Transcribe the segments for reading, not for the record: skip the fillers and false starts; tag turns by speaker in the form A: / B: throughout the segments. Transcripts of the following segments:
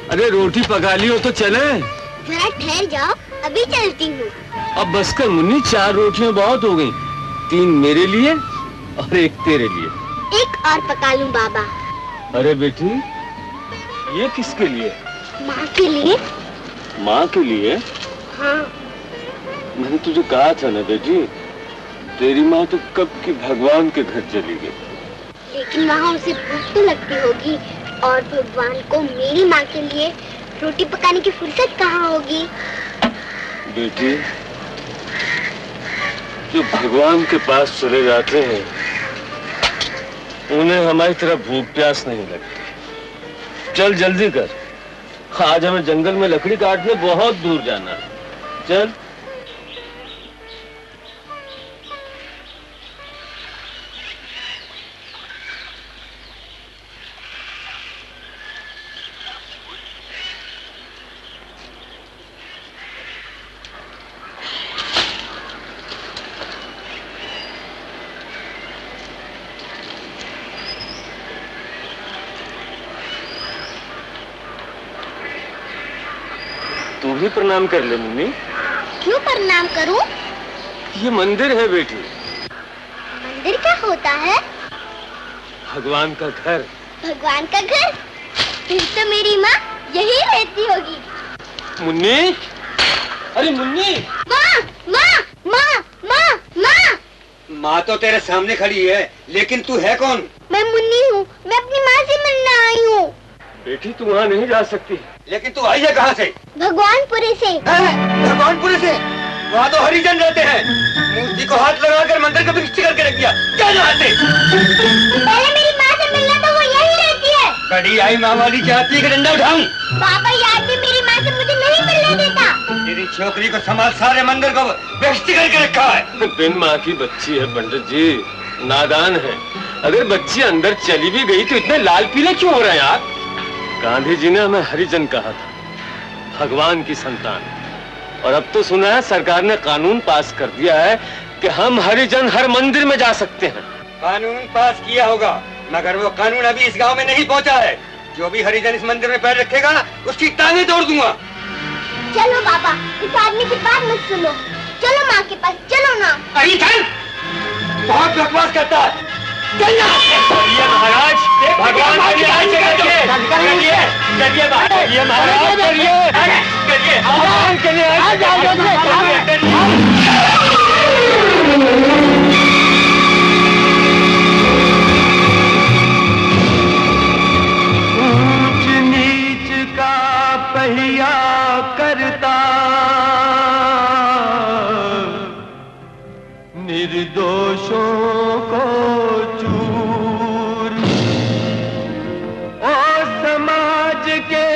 A: अरे रोटी पका ली हो तो चले।
B: जरा ठहर जाओ, अभी चलती हूँ।
A: अब बस कर मुन्नी, 4 रोटियां बहुत हो गई। 3 मेरे लिए और 1 तेरे लिए।
B: एक और पका लूं बाबा।
A: अरे बेटी, ये किसके लिए?
B: माँ के लिए।
A: माँ के लिए?
B: हाँ।
A: मैंने तुझे कहा था ना बेटी, तेरी माँ तो कब की भगवान के घर चली गई।
B: लेकिन वहाँ उसे भूख तो लगती होगी, और भगवान को मेरी माँ के लिए रोटी पकाने की फुर्सत कहाँ होगी?
A: बेटी, जो भगवान के पास चले जाते हैं उन्हें हमारी तरह भूख प्यास नहीं लगती। चल जल्दी कर, आज हमें जंगल में लकड़ी काटने बहुत दूर जाना है। चल। तू भी प्रणाम कर ले मुन्नी।
B: क्यों प्रणाम करूं?
A: ये मंदिर है बेटी।
B: मंदिर क्या होता है?
A: भगवान का घर।
B: भगवान का घर? फिर तो मेरी माँ यही रहती होगी।
A: मुन्नी, अरे मुन्नी।
B: माँ, माँ, माँ, माँ, माँ।
C: माँ तो तेरे सामने खड़ी है, लेकिन तू है कौन?
B: मैं मुन्नी हूँ, मैं अपनी माँ से मिलने आई हूँ।
A: बेटी तू वहाँ नहीं जा सकती।
C: लेकिन तू आई है कहाँ से?
B: भगवानपुरे से।
C: भगवानपुरे से? वहाँ तो हरिजन रहते हैं। मूर्ति को हाथ लगाकर मंदिर को विकसित करके रख दिया। क्या चाहते?
B: पहले मेरी माँ से मिलना तो वो यही रहती है।
C: बड़ी आई माँ वाली चाहती है कि डंडा उठाऊं?
B: पापा याद भी मेरी माँ से मुझे नहीं मिलने देता।
C: तेरी छोकरी को समाज सारे मंदिर को विकसित करके रखा है।
A: बिन माँ की बच्ची है पंडित जी, नादान है। अगर बच्ची अंदर चली भी गई तो इतने लाल पीले क्यों हो रहे हैं आप? गांधी जी ने हमें हरिजन कहा था, भगवान की संतान। और अब तो सुना है सरकार ने कानून पास कर दिया है कि हम हरिजन हर मंदिर में जा सकते हैं।
C: कानून पास किया होगा, मगर वो कानून अभी इस गांव में नहीं पहुंचा है। जो भी हरिजन इस मंदिर में पैर रखेगा उसकी टांगें तोड़ दूंगा।
B: चलो बाबा, इस आदमी की बात मत सुनो। चलो माँ के पास, चलो ना।
C: अरे चल, बहुत बकवास करता है।
A: महाराज, भगवान महाराज के लिए ऊंच नीच का पहिया करता, निर्दोषों को चूर, ओ समाज के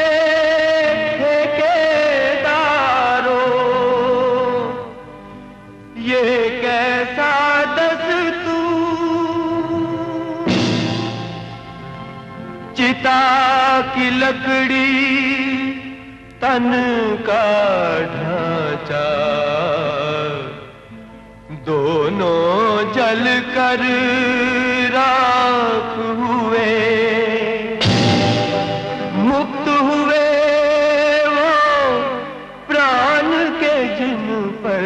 A: ठेकेदारों, ये कैसा दस्तूर। चिता की लकड़ी तन का ढांचा, दोनों जल कर राख हुए। मुक्त हुए वो प्राण के जिन पर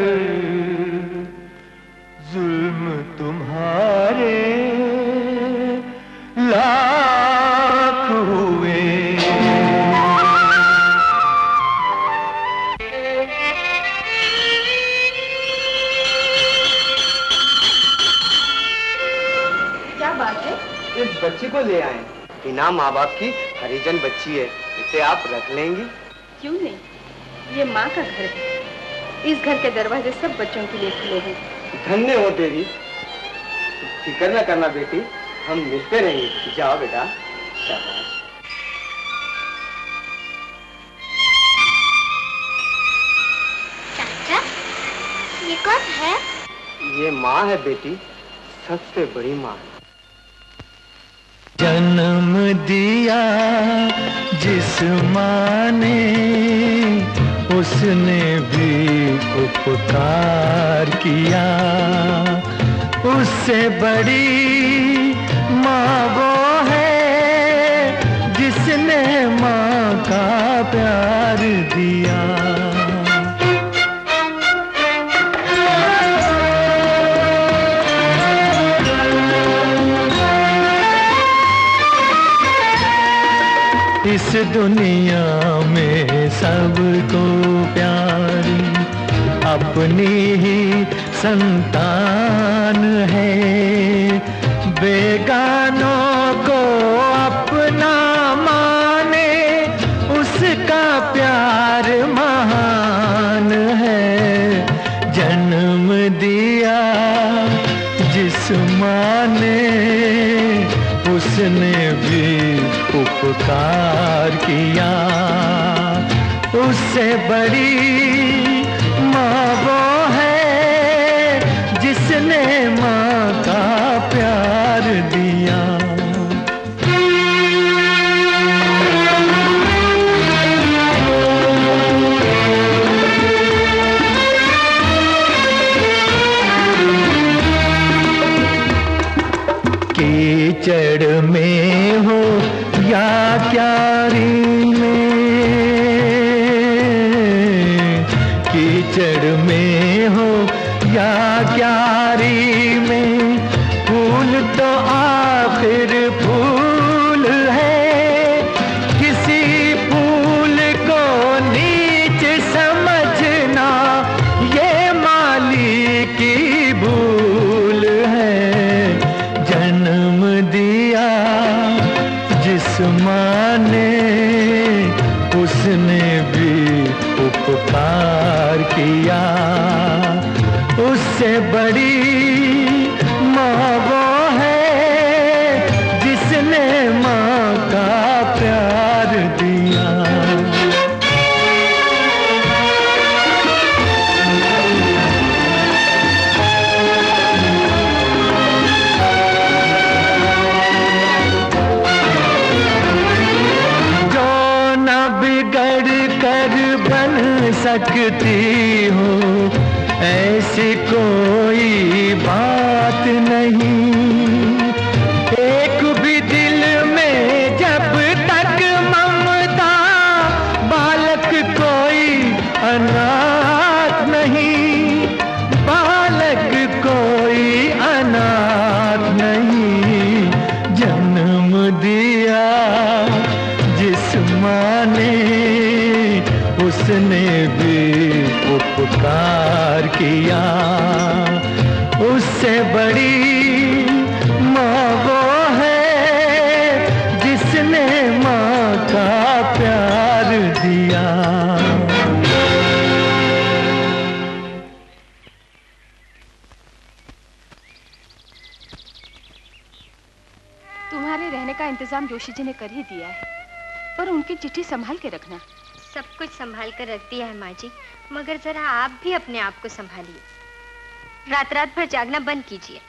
A: जुल्म तुम्हारे लाख हुए।
C: इस बच्ची को ले आए, बिना माँ बाप की हरिजन बच्ची है, इसे आप रख लेंगी?
D: क्यों नहीं, ये माँ का घर है। इस घर के दरवाजे सब बच्चों के लिए खुले हैं।
C: धन्य हो देवी, फिक्र न करना बेटी, हम मिलते रहेंगे। जाओ बेटा, शाबाश।
E: माँ है बेटी, सबसे बड़ी माँ।
F: जन्म दिया जिस माँ ने, उसने भी उपकार किया। उससे बड़ी माँ वो है जिसने माँ का प्यार दिया। इस दुनिया में सबको प्यारी अपनी ही संतान है। बेगानों को अपना माने, उसका प्यार महान है। जन्म दिया जिस माँ ने, उसने भी उपकार किया। उससे बड़ी माँ वो है जिसने माँ का प्यार दिया। कीचड़ में हो या क्यारी में, कीचड़ में हो या क्यारी में, फूल तो आखिर फूल है। किसी फूल को नीच समझना, ये माली की भूल है। जन्म दिया जिस माँ ने, उसने भी उपकार किया। उससे बड़ी माँ वो है जिसने माँ का प्यार दिया। सकती हो ऐसी कोई बात नहीं। एक भी दिल में जब तक ममता, बालक कोई अनाथ नहीं। बालक कोई अनाथ नहीं। जन्म दिया जिस माँ ने, उसने भी उपकार किया। उससे बड़ी माँ वो है जिसने माँ का प्यार दिया।
D: तुम्हारे रहने का इंतजाम जोशी जी ने कर ही दिया है, पर उनकी चिट्ठी संभाल के रखना।
G: सब कुछ संभाल कर रख दिया है माँ जी, मगर जरा आप भी अपने आप को संभालिए। रात रात भर जागना बंद कीजिए,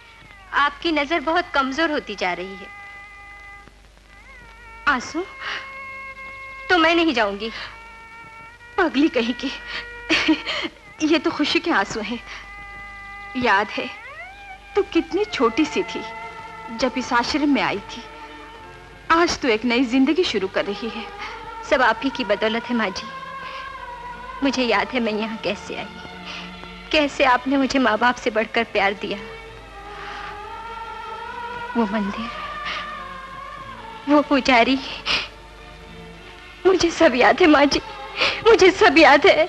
G: आपकी नजर बहुत कमजोर होती जा रही है। आंसू तो मैं नहीं जाऊंगी।
D: पगली कहीं की, ये तो खुशी के आंसू हैं। याद है तू कितनी छोटी सी थी जब इस आश्रम में आई थी। आज तू एक नई जिंदगी शुरू कर रही है।
G: सब आप ही की बदौलत है माँ जी। मुझे याद है मैं यहाँ कैसे आई, कैसे आपने मुझे माँ बाप से बढ़कर प्यार दिया। वो मंदिर, वो पुजारी, मुझे सब याद है माँ जी, मुझे सब याद है।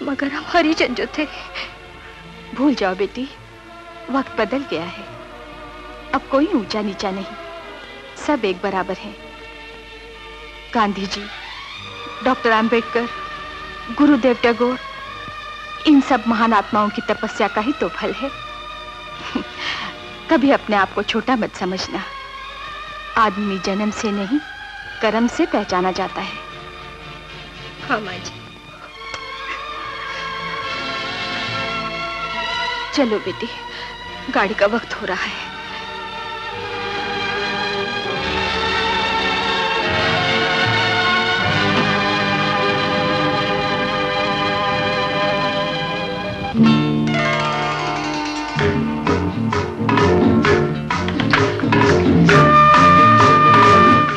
G: मगर हम हरिजन जो थे।
D: भूल जाओ बेटी, वक्त बदल गया है। अब कोई ऊंचा नीचा नहीं, सब एक बराबर हैं। गांधी जी, डॉक्टर आम्बेडकर, गुरुदेव टैगोर, इन सब महान आत्माओं की तपस्या का ही तो फल है। कभी अपने आप को छोटा मत समझना। आदमी जन्म से नहीं, कर्म से पहचाना जाता है।
G: हाँ माँ जी।
D: चलो बेटी, गाड़ी का वक्त हो रहा है।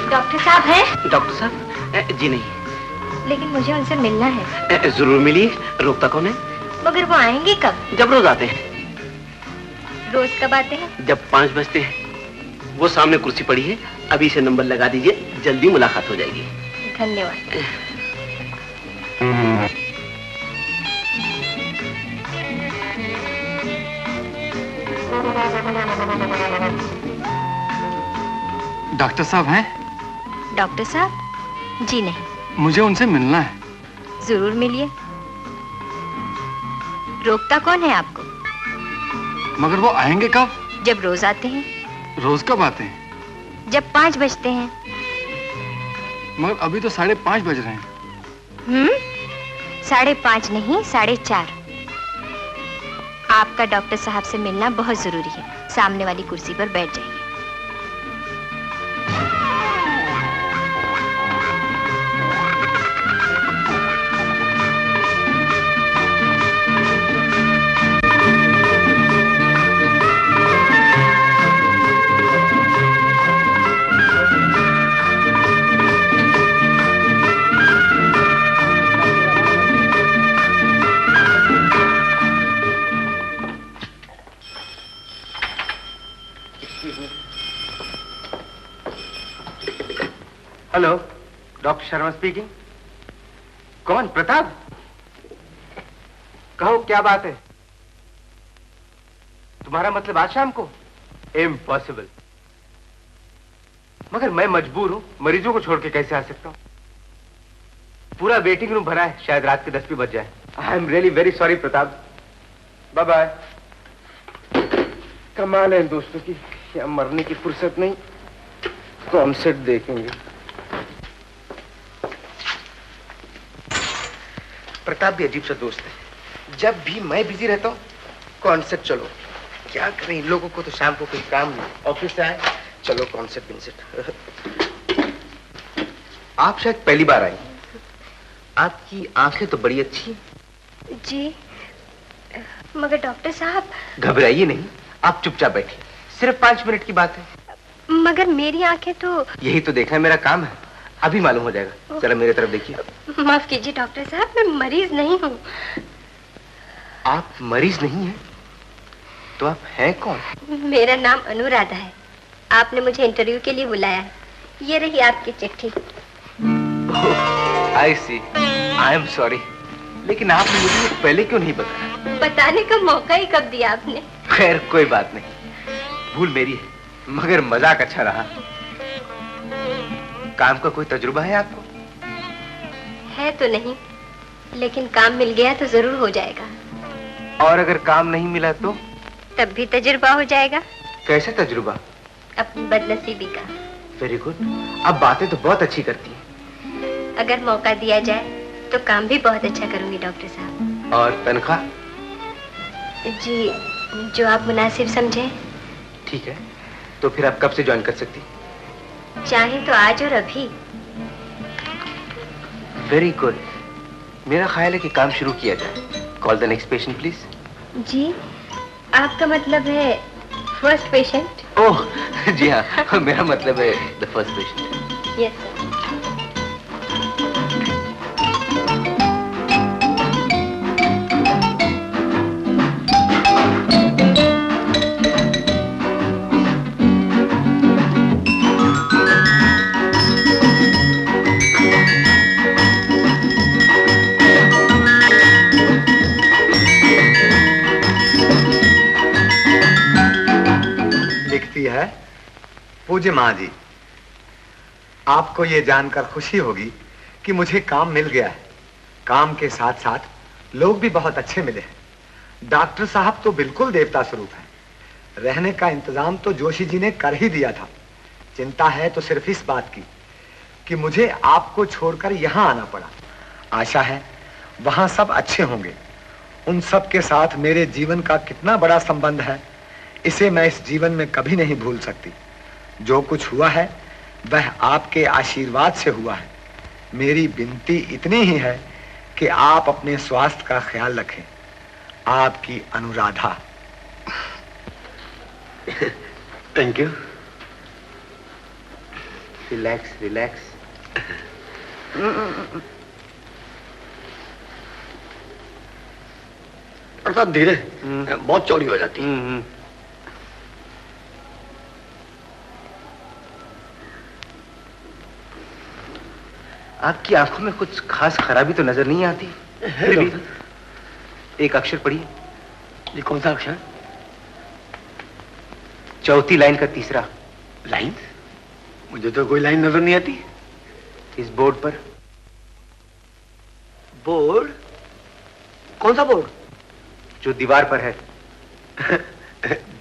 G: डॉक्टर साहब हैं?
E: डॉक्टर साहब? जी नहीं।
G: लेकिन मुझे उनसे मिलना है।
E: जरूर मिलिए। रोकता कौन है?
G: मगर वो आएंगे कब?
E: जब रोज आते हैं।
G: रोज कब आते हैं?
E: जब 5 बजते हैं। वो सामने कुर्सी पड़ी है, अभी से नंबर लगा दीजिए, जल्दी मुलाकात हो जाएगी।
G: धन्यवाद।
H: डॉक्टर साहब हैं?
G: डॉक्टर साहब? जी नहीं।
H: मुझे उनसे मिलना है।
G: जरूर मिलिए। रोकता कौन है आपको?
H: मगर वो आएंगे कब?
G: जब रोज आते हैं।
H: रोज कब आते हैं?
G: जब 5 बजते हैं।
H: मगर अभी तो 5:30 बज रहे हैं।
G: 5:30 नहीं, 4:30। आपका डॉक्टर साहब से मिलना बहुत जरूरी है। सामने वाली कुर्सी पर बैठ जाइए।
E: Hello, doctor Sharma speaking. कौन? प्रताप? कहो, क्या बात है? तुम्हारा मतलब आज शाम को? इम्पॉसिबल। मगर मैं मजबूर हूं, मरीजों को छोड़ के कैसे आ सकता हूं? पूरा वेटिंग रूम भरा है, शायद रात के 10 भी बज जाए। I am really very sorry Pratap. Bye bye. कमाल है दोस्तों की, या मरने की फुर्सत नहीं। कॉन्सर्ट देखेंगे। प्रताप भी अजीब सा दोस्त है। जब भी मैं बिजी रहता हूँ, कॉन्सर्ट चलो। क्या करें, इन लोगों को तो शाम को कोई काम नहीं, ऑफिस से आए, चलो कॉन्सर्ट। आप शायद पहली बार आई। आपकी आंखें तो बड़ी अच्छी।
G: जी, मगर डॉक्टर साहब।
E: घबराइए नहीं, आप चुपचाप बैठिए, सिर्फ 5 मिनट की बात है।
G: मगर मेरी आंखें तो।
E: यही तो देखना मेरा काम है, अभी मालूम हो जाएगा। जरा मेरी तरफ देखिए।
G: माफ कीजिए डॉक्टर साहब, मैं मरीज नहीं हूँ।
E: आप मरीज नहीं हैं? तो आप हैं कौन?
G: मेरा नाम अनुराधा है। आपने मुझे इंटरव्यू के लिए बुलाया है। ये रही आपकी चिट्ठी।
E: आई सी, आई एम सॉरी, लेकिन आपने मुझे ये पहले क्यों नहीं बताया?
G: बताने का मौका ही कब दिया आपने?
E: खैर कोई बात नहीं, भूल मेरी है, मगर मजाक अच्छा रहा। काम का कोई तजुर्बा है आपको?
G: है तो नहीं, लेकिन काम मिल गया तो जरूर हो जाएगा।
E: और अगर काम नहीं मिला तो?
G: तब भी तजुर्बा हो जाएगा।
E: कैसे तजुर्बा?
G: अपनी बदनसीबी का।
E: वेरी गुड, अब बातें तो बहुत अच्छी करती हैं।
G: अगर मौका दिया जाए तो काम भी बहुत अच्छा करूंगी डॉक्टर साहब।
E: और तनख्वाह?
G: जी, जो आप मुनासिब समझें।
E: ठीक है, तो फिर आप कब से ज्वाइन कर सकती?
G: चाहे तो आज और अभी।
E: वेरी गुड, मेरा ख्याल है कि काम शुरू किया जाए। Call the next patient please.
G: जी, आपका मतलब है फर्स्ट पेशेंट?
E: ओह जी हाँ, मेरा मतलब है the first patient.
G: Yes sir.
I: है पूज्य माँ जी, आपको ये जानकर खुशी होगी कि मुझे काम मिल गया है। काम के साथ साथ लोग भी बहुत अच्छे मिले हैं। डॉक्टर साहब तो बिल्कुल देवता स्वरूप हैं। रहने का इंतजाम तो जोशी जी ने कर ही दिया था। चिंता है तो सिर्फ इस बात की कि मुझे आपको छोड़कर यहाँ आना पड़ा। आशा है वहां सब अच्छे होंगे। उन सब के साथ मेरे जीवन का कितना बड़ा संबंध है इसे मैं इस जीवन में कभी नहीं भूल सकती। जो कुछ हुआ है वह आपके आशीर्वाद से हुआ है। मेरी विनती इतनी ही है कि आप अपने स्वास्थ्य का ख्याल रखें। आपकी Anuradha.
E: Thank you. Relax relax.
C: अर्थात धीरे, बहुत चौड़ी हो जाती है।
E: आपकी आंखों में कुछ खास खराबी तो नजर नहीं आती। फिर भी एक अक्षर पढ़िए।
C: ये कौन सा अक्षर?
E: चौथी लाइन का तीसरा।
C: लाइन? मुझे तो कोई लाइन नजर नहीं आती।
E: इस बोर्ड पर।
C: बोर्ड? कौन सा बोर्ड?
E: जो दीवार पर है।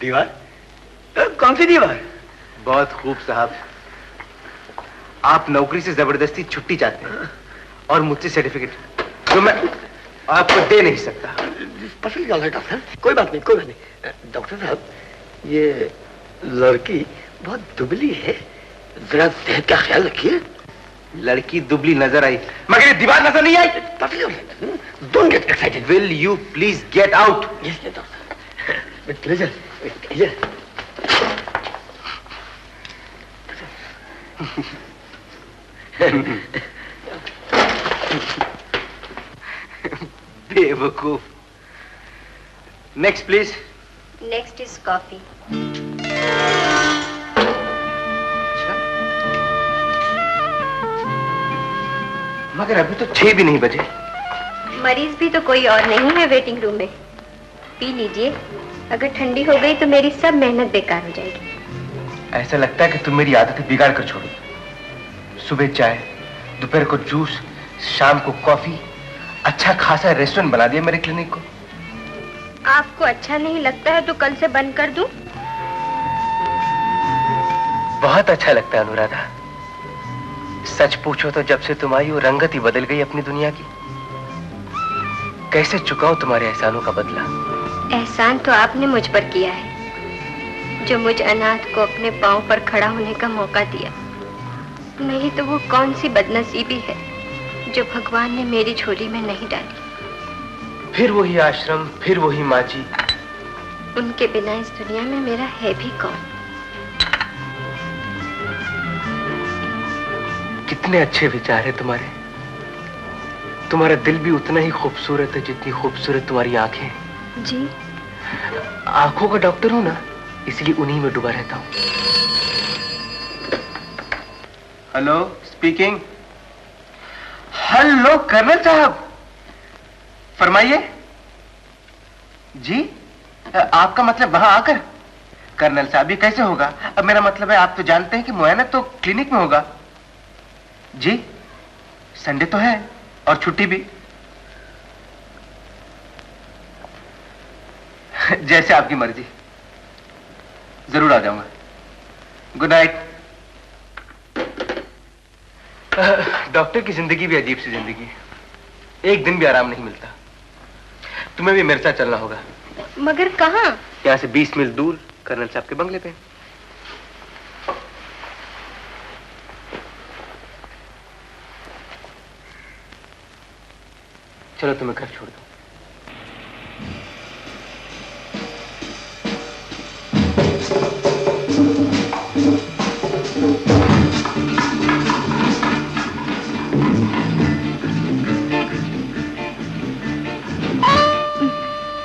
C: दीवार? कौन सी दीवार?
E: बहुत खूब साहब। आप नौकरी से जबरदस्ती छुट्टी चाहते हैं और मुझसे सर्टिफिकेट जो मैं आपको दे नहीं सकता।
C: पसंद क्या है डॉक्टर? कोई बात नहीं, कोई बात नहीं। डॉक्टर साहब, ये लड़की बहुत दुबली है, जरा सेहत का ख्याल रखिए।
E: लड़की दुबली नजर आई मगर ये दीवार नजर नहीं आई।
C: Don't get excited.
E: Will you please get out?
C: Yes doctor, with pleasure, with pleasure.
E: बेवकूफ। Next please.
G: Next is coffee.
E: मगर अभी तो 6 भी नहीं बजे।
G: मरीज भी तो कोई और नहीं है वेटिंग रूम में। पी लीजिए, अगर ठंडी हो गई तो मेरी सब मेहनत बेकार हो जाएगी।
E: ऐसा लगता है कि तुम मेरी आदतें बिगाड़ कर छोड़ो। सुबह चाय, दोपहर को जूस, शाम को कॉफी। अच्छा खासा रेस्टोरेंट बना दिया मेरे क्लिनिक को।
G: आपको अच्छा नहीं लगता है तो कल से बंद कर दूं?
E: बहुत अच्छा लगता है अनुराधा। सच पूछो तो जब से तुम आई हो रंगत ही बदल गई अपनी दुनिया की। कैसे चुकाऊं तुम्हारे एहसानों का बदला?
G: एहसान तो आपने मुझ पर किया है, जो मुझ अनाथ को अपने पांव पर खड़ा होने का मौका दिया। नहीं तो वो कौन सी बदनसीबी है जो भगवान ने मेरी झोली में नहीं डाली।
E: फिर वही आश्रम, फिर वही माँ जी।
G: उनके बिना इस दुनिया में मेरा है भी कौन?
E: कितने अच्छे विचार है तुम्हारे। तुम्हारा दिल भी उतना ही खूबसूरत है जितनी खूबसूरत तुम्हारी आंखें।
G: जी?
E: आंखों का डॉक्टर हूं ना, इसलिए उन्हीं में डूबा रहता हूं। Hello, speaking. हेलो कर्नल साहब, फरमाइए। जी, आपका मतलब वहां आकर? कर्नल साहब, ये कैसे होगा? अब मेरा मतलब है, आप तो जानते हैं कि मुआयना तो क्लिनिक में होगा। जी, संडे तो है और छुट्टी भी। जैसे आपकी मर्जी। जरूर आ जाऊंगा। Good night. डॉक्टर की जिंदगी भी अजीब सी जिंदगी है। एक दिन भी आराम नहीं मिलता। तुम्हें भी मेरे साथ चलना होगा।
G: मगर कहाँ?
E: यहाँ से 20 मील दूर कर्नल साहब के बंगले पे। चलो तुम्हें घर छोड़ दो।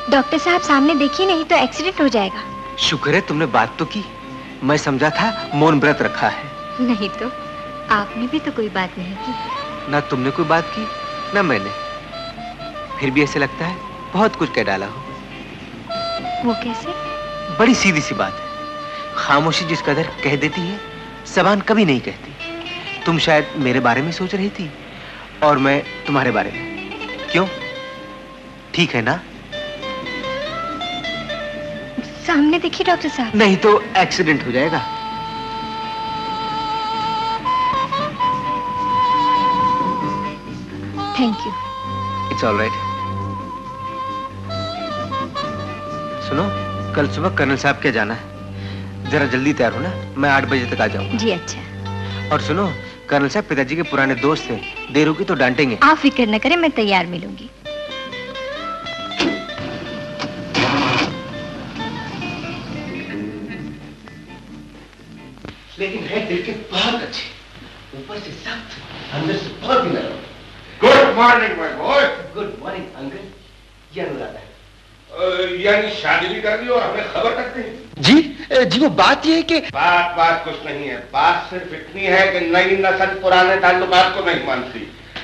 G: डॉक्टर साहब सामने देखिए, नहीं तो एक्सीडेंट हो जाएगा।
E: शुक्र है तुमने बात तो की। मैं समझा था मौन व्रत रखा है।
G: नहीं तो आपने भी तो कोई बात नहीं की।
E: ना तुमने कोई बात की ना मैंने। फिर भी ऐसे लगता है बहुत कुछ कह डाला हो।
G: वो कैसे?
E: बड़ी सीधी सी बात है। खामोशी जिस कदर कह देती है, ज़बान कभी नहीं कहती। तुम शायद मेरे बारे में सोच रही थी और मैं तुम्हारे बारे में। क्यों? ठीक है ना?
G: सामने देखिए डॉक्टर साहब।
E: नहीं तो एक्सीडेंट हो जाएगा।
G: Thank you.
E: It's all right. सुनो, कल सुबह कर्नल साहब के जाना है, जरा जल्दी तैयार हो ना, मैं 8 बजे तक आ जाऊंगा।
G: जी अच्छा।
E: और सुनो, कर्नल साहब पिताजी के पुराने दोस्त थे, देर होगी तो डांटेंगे।
G: आप फिक्र न करें, मैं तैयार मिलूंगी।
C: लेकिन है दिल के बहुत अच्छे, ऊपर से सख्त, अंदर से बहुत ही नरम। Good morning my boy. Good morning uncle. ये अनुराधा है।
J: यानी शादी भी कर दी और हमें खबर तक नहीं।
C: जी वो बात ये है कि
J: बात कुछ नहीं है, बात सिर्फ इतनी है कि नई नस्ल पुराने ताल्लुकात को नहीं मानती।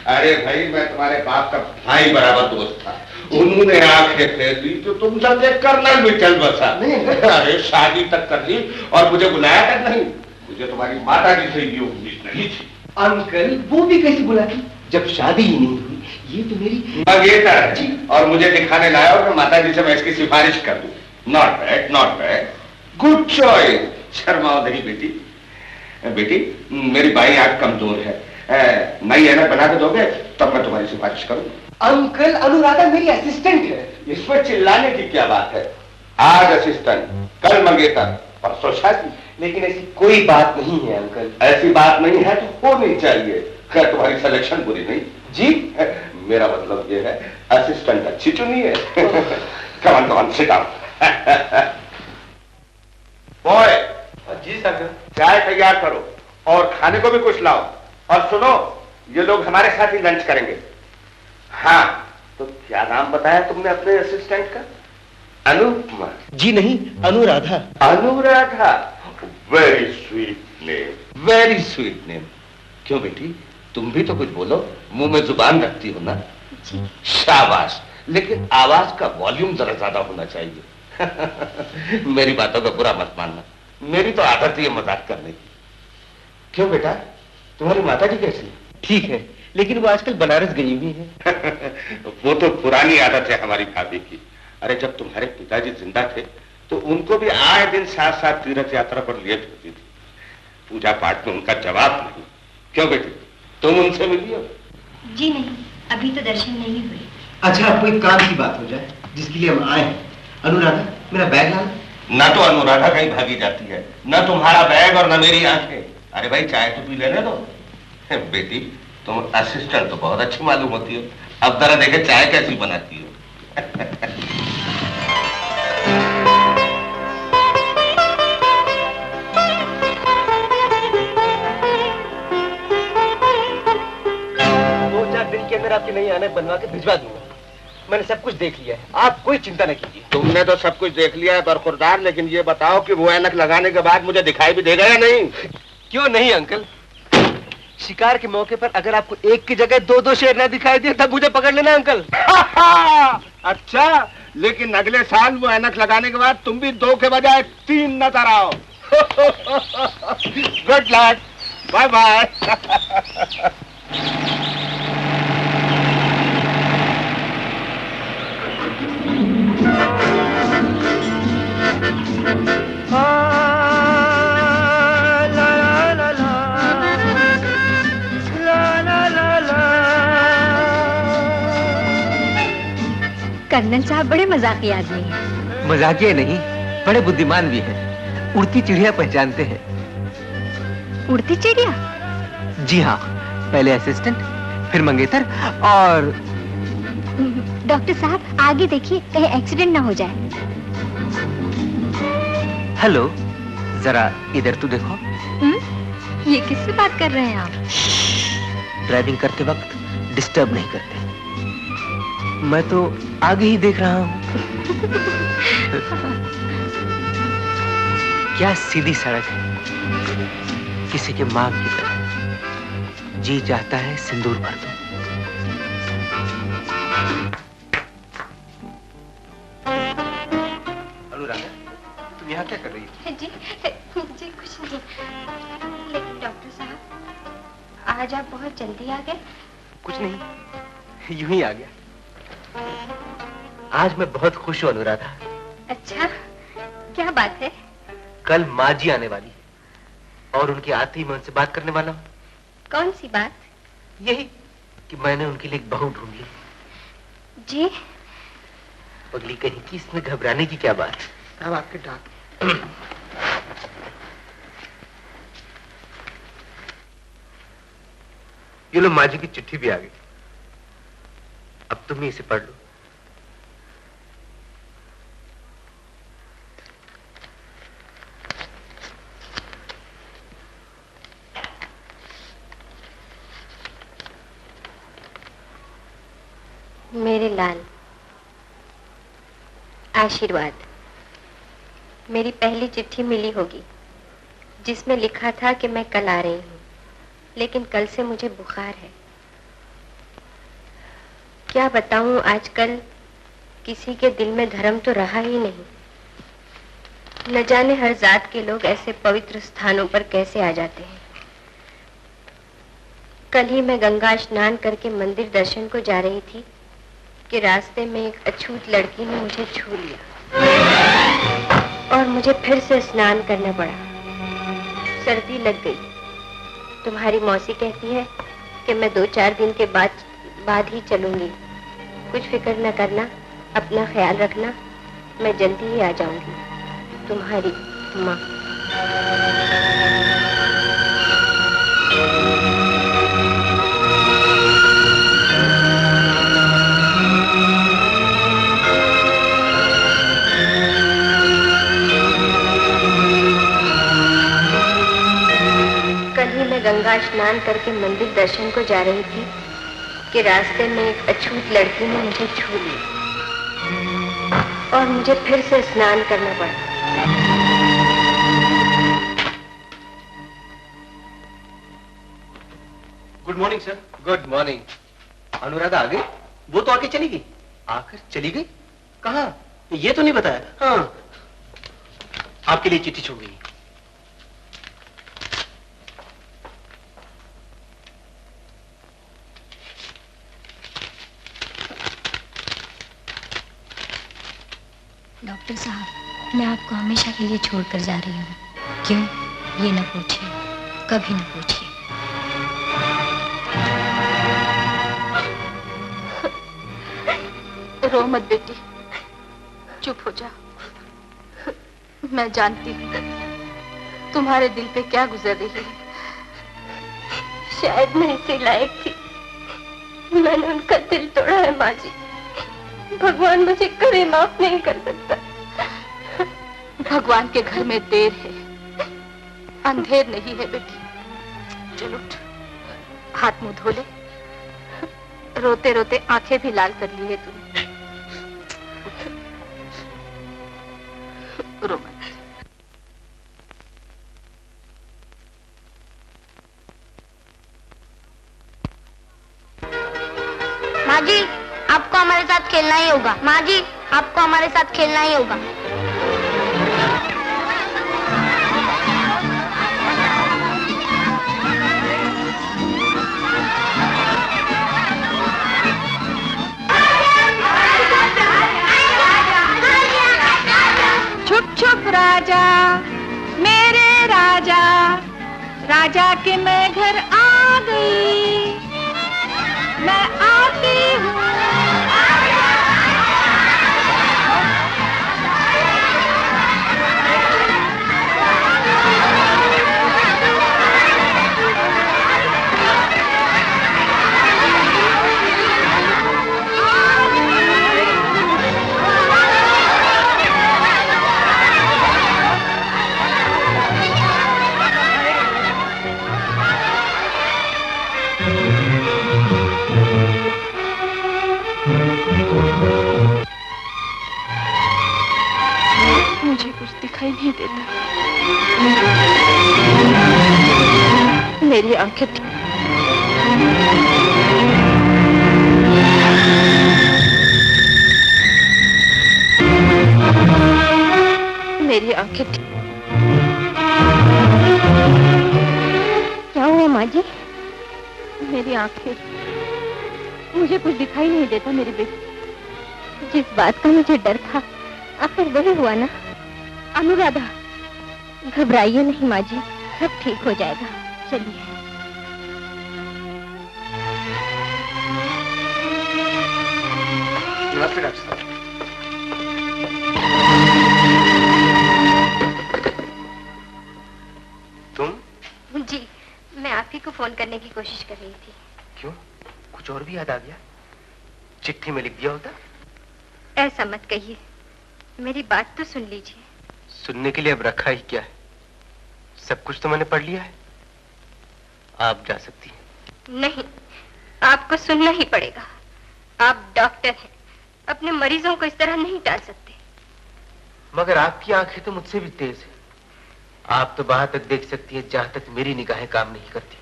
J: अरे भाई, मैं तुम्हारे बाप का भाई बराबर दोस्त था, उन्होंने आंखें फेर दी तो तुम समझे कर्नल भी चल बसा। अरे शादी तक कर ली और मुझे बुलाया तक नहीं। मुझे तुम्हारी माता जी से ये उम्मीद नहीं थी।
C: अंकल वो भी कैसे बुलाती जब शादी ही नहीं हुई? ये तो मेरी
J: मंगेतर है और मुझे दिखाने लाया हो कि माता जी से मैं इसकी सिफारिश कर दूं। Not bad, not bad, good choice. शर्माओ नहीं बेटी। बेटी, मेरी बाई आंख कमजोर है, नई ऐनक बना के दोगे तब मैं तुम्हारी सिफारिश करूंगा।
C: अंकल अनुराधा मेरी असिस्टेंट है।
J: इसमें चिल्लाने की क्या बात है? आज असिस्टेंट, कल मंगेतर, परसों शादी।
C: लेकिन ऐसी कोई बात नहीं है अंकल।
J: ऐसी बात नहीं है तो होनी चाहिए। खैर तुम्हारी सिलेक्शन बुरी नहीं
C: जी।
J: मेरा मतलब ये है असिस्टेंट अच्छी चुनी है। कमान कमान सिट डाउन। बॉय।
C: जी सर।
J: चाय तैयार करो और खाने को भी कुछ लाओ। और सुनो, ये लोग हमारे साथ ही लंच करेंगे। हाँ, तो क्या नाम बताया तुमने अपने असिस्टेंट का? अनुपमा?
C: जी नहीं, Anuradha.
J: Anuradha, very sweet name, very sweet name. क्यों बेटी, तुम भी तो कुछ बोलो, मुंह में जुबान रखती हो ना। शाबाश, लेकिन आवाज का वॉल्यूम जरा ज्यादा होना चाहिए। मेरी बातों का बुरा मत मानना, मेरी तो आदत ही है मजाक करने की। क्यों बेटा, तुम्हारी माता जी कैसी है?
C: ठीक है, लेकिन वो आजकल बनारस गई हुई है।
J: वो तो पुरानी आदत है हमारी भाभी की। अरे जब तुम्हारे पिताजी जिंदा थे तो उनको भी आए दिन साथ साथ तीर्थ यात्रा पर लिए फिरती थी। पूजा पाठ में उनका जवाब नहीं। क्यों बेटी, तुम उनसे मिली हो?
G: जी नहीं, अभी तो दर्शन नहीं हुए।
C: अच्छा, कोई काम की बात हो जाए जिसके लिए हम आए हैं। अनुराधा, मेरा बैग लाना।
J: ना तो अनुराधा कहीं भागी जाती है, ना तुम्हारा बैग और ना मेरी आंखें। अरे भाई, चाय तो पी लेने दो। बेटी, तुम असिस्टेंट तो बहुत अच्छी मालूम होती हो, अब जरा देखे चाय कैसी बनाती हो।
C: के अंदर आपके नई ऐनक बनवा के भिजवा दूंगा। मैंने सब कुछ देख लिया है, आप कोई चिंता न कीजिए।
J: तुमने तो सब कुछ देख लिया है बरखुरदार, लेकिन ये बताओ कि वो ऐनक लगाने के बाद मुझे दिखाई भी देगा या नहीं?
C: क्यों नहीं अंकल, शिकार के मौके पर अगर आपको एक की जगह 2-2 शेर न दिखाई दे तब मुझे पकड़ लेना अंकल।
J: अच्छा, लेकिन अगले साल वो ऐनक लगाने के बाद तुम भी 2 के बजाय 3 नजर आओ। Good luck, bye bye.
G: Colonel साहब बड़े मजाकी आदमी हैं।
E: मजाकिया नहीं, बड़े बुद्धिमान भी हैं। उड़ती चिड़िया पहचानते हैं।
G: उड़ती चिड़िया?
E: जी हाँ, पहले असिस्टेंट, फिर मंगेतर और
G: डॉक्टर साहब आगे देखिए, कहीं एक्सीडेंट ना हो जाए।
E: हेलो, जरा इधर तो देखो।
G: ये किससे बात कर रहे हैं आप?
E: ड्राइविंग करते वक्त डिस्टर्ब नहीं करते। मैं तो आगे ही देख रहा हूँ। क्या सीधी सड़क है, किसी के मांग की तरह। जी चाहता है सिंदूर भर दो। अनुराधा, तुम यहाँ क्या कर रही हो?
G: जी कुछ नहीं, लेकिन डॉक्टर साहब आज आप बहुत जल्दी आ गए।
E: कुछ नहीं, यूं ही आ गया। आज मैं बहुत खुश हूँ अनुराधा।
G: अच्छा, क्या बात है?
E: कल माँ जी आने वाली है और उनके आते ही मैं उनसे बात करने वाला हूँ।
G: कौन सी बात?
E: यही कि मैंने उनके लिए एक बहू ढूंढ ली।
G: जी?
E: पगली कहीं की, इसमें घबराने की क्या बात? अब आपके डाक। ये लो, माँ जी की चिट्ठी भी आ गई। अब तुम ही इसे पढ़ लो।
G: मेरे लाल, आशीर्वाद। मेरी पहली चिट्ठी मिली होगी जिसमें लिखा था कि मैं कल आ रही हूँ, लेकिन कल से मुझे बुखार है। क्या बताऊं, आजकल किसी के दिल में धर्म तो रहा ही नहीं। न जाने हर जात के लोग ऐसे पवित्र स्थानों पर कैसे आ जाते हैं। कल ही मैं गंगा स्नान करके मंदिर दर्शन को जा रही थी कि रास्ते में एक अछूत लड़की ने मुझे छू लिया और मुझे फिर से स्नान करना पड़ा। सर्दी लग गई। तुम्हारी मौसी कहती है कि मैं 2-4 दिन के बाद ही चलूंगी। कुछ फिक्र न करना, अपना ख्याल रखना, मैं जल्दी ही आ जाऊंगी। तुम्हारी माँ। गंगा स्नान करके मंदिर दर्शन को जा रही थी कि रास्ते में एक अछूत लड़की ने मुझे छू लिया और मुझे फिर से स्नान करना पड़ा।
E: Good morning sir. Good morning. Anuradha आ गई? वो तो आके चली गई। आकर चली गई? कहाँ? ये तो नहीं बताया। हाँ, आपके लिए चिट्ठी छोड़ गई।
K: डॉक्टर साहब, मैं आपको हमेशा के लिए छोड़कर जा रही हूँ। क्यों? ये न पूछिए, कभी न पूछिए।
D: रो मत बेटी, चुप हो जा। मैं जानती हूँ तुम्हारे दिल पे क्या गुजर रही है।
G: शायद मैं इसी लायक थी, मैंने उनका दिल तोड़ा है माँ जी। भगवान मुझे कभी माफ नहीं कर सकता।
D: भगवान के घर में देर है, अंधेर नहीं है बेटी। चलो उठ, हाथ मुंह धो ले। रोते रोते आंखें भी लाल कर ली है तूने। रो मत।
B: माँ जी, आपको हमारे साथ खेलना ही होगा। माँ जी, आपको हमारे साथ खेलना ही होगा।
D: छुप छुप राजा, मेरे राजा, राजा के मैं घर आ गई। मैं आती हूँ। मुझे कुछ दिखाई नहीं देता। मेरी आंखें मेरी आंखें
G: क्या हुआ माँ जी?
D: मेरी आंखें, मुझे कुछ दिखाई नहीं देता मेरी बेटी।
G: जिस बात का मुझे डर था आखिर वही हुआ ना।
D: अनुराधा,
G: घबराइए नहीं माँ जी, सब ठीक हो जाएगा। चलिए।
E: नमस्ते डॉक्टर साहब।
G: फोन करने की कोशिश कर रही थी।
E: क्यों? कुछ और भी याद आ गया? चिट्ठी में लिख दिया होता?
G: ऐसा मत कहिए, मेरी बात तो सुन लीजिए।
E: सुनने के लिए अब रखा ही क्या है? सब कुछ तो मैंने पढ़ लिया है। आप जा सकती हैं।
G: नहीं, आपको सुनना ही पड़ेगा। आप डॉक्टर हैं, अपने मरीजों को इस तरह नहीं टाल सकते।
E: मगर आपकी आंखें तो मुझसे भी तेज है। आप तो वहां तक देख सकती है जहां तक मेरी निगाहें काम नहीं करती।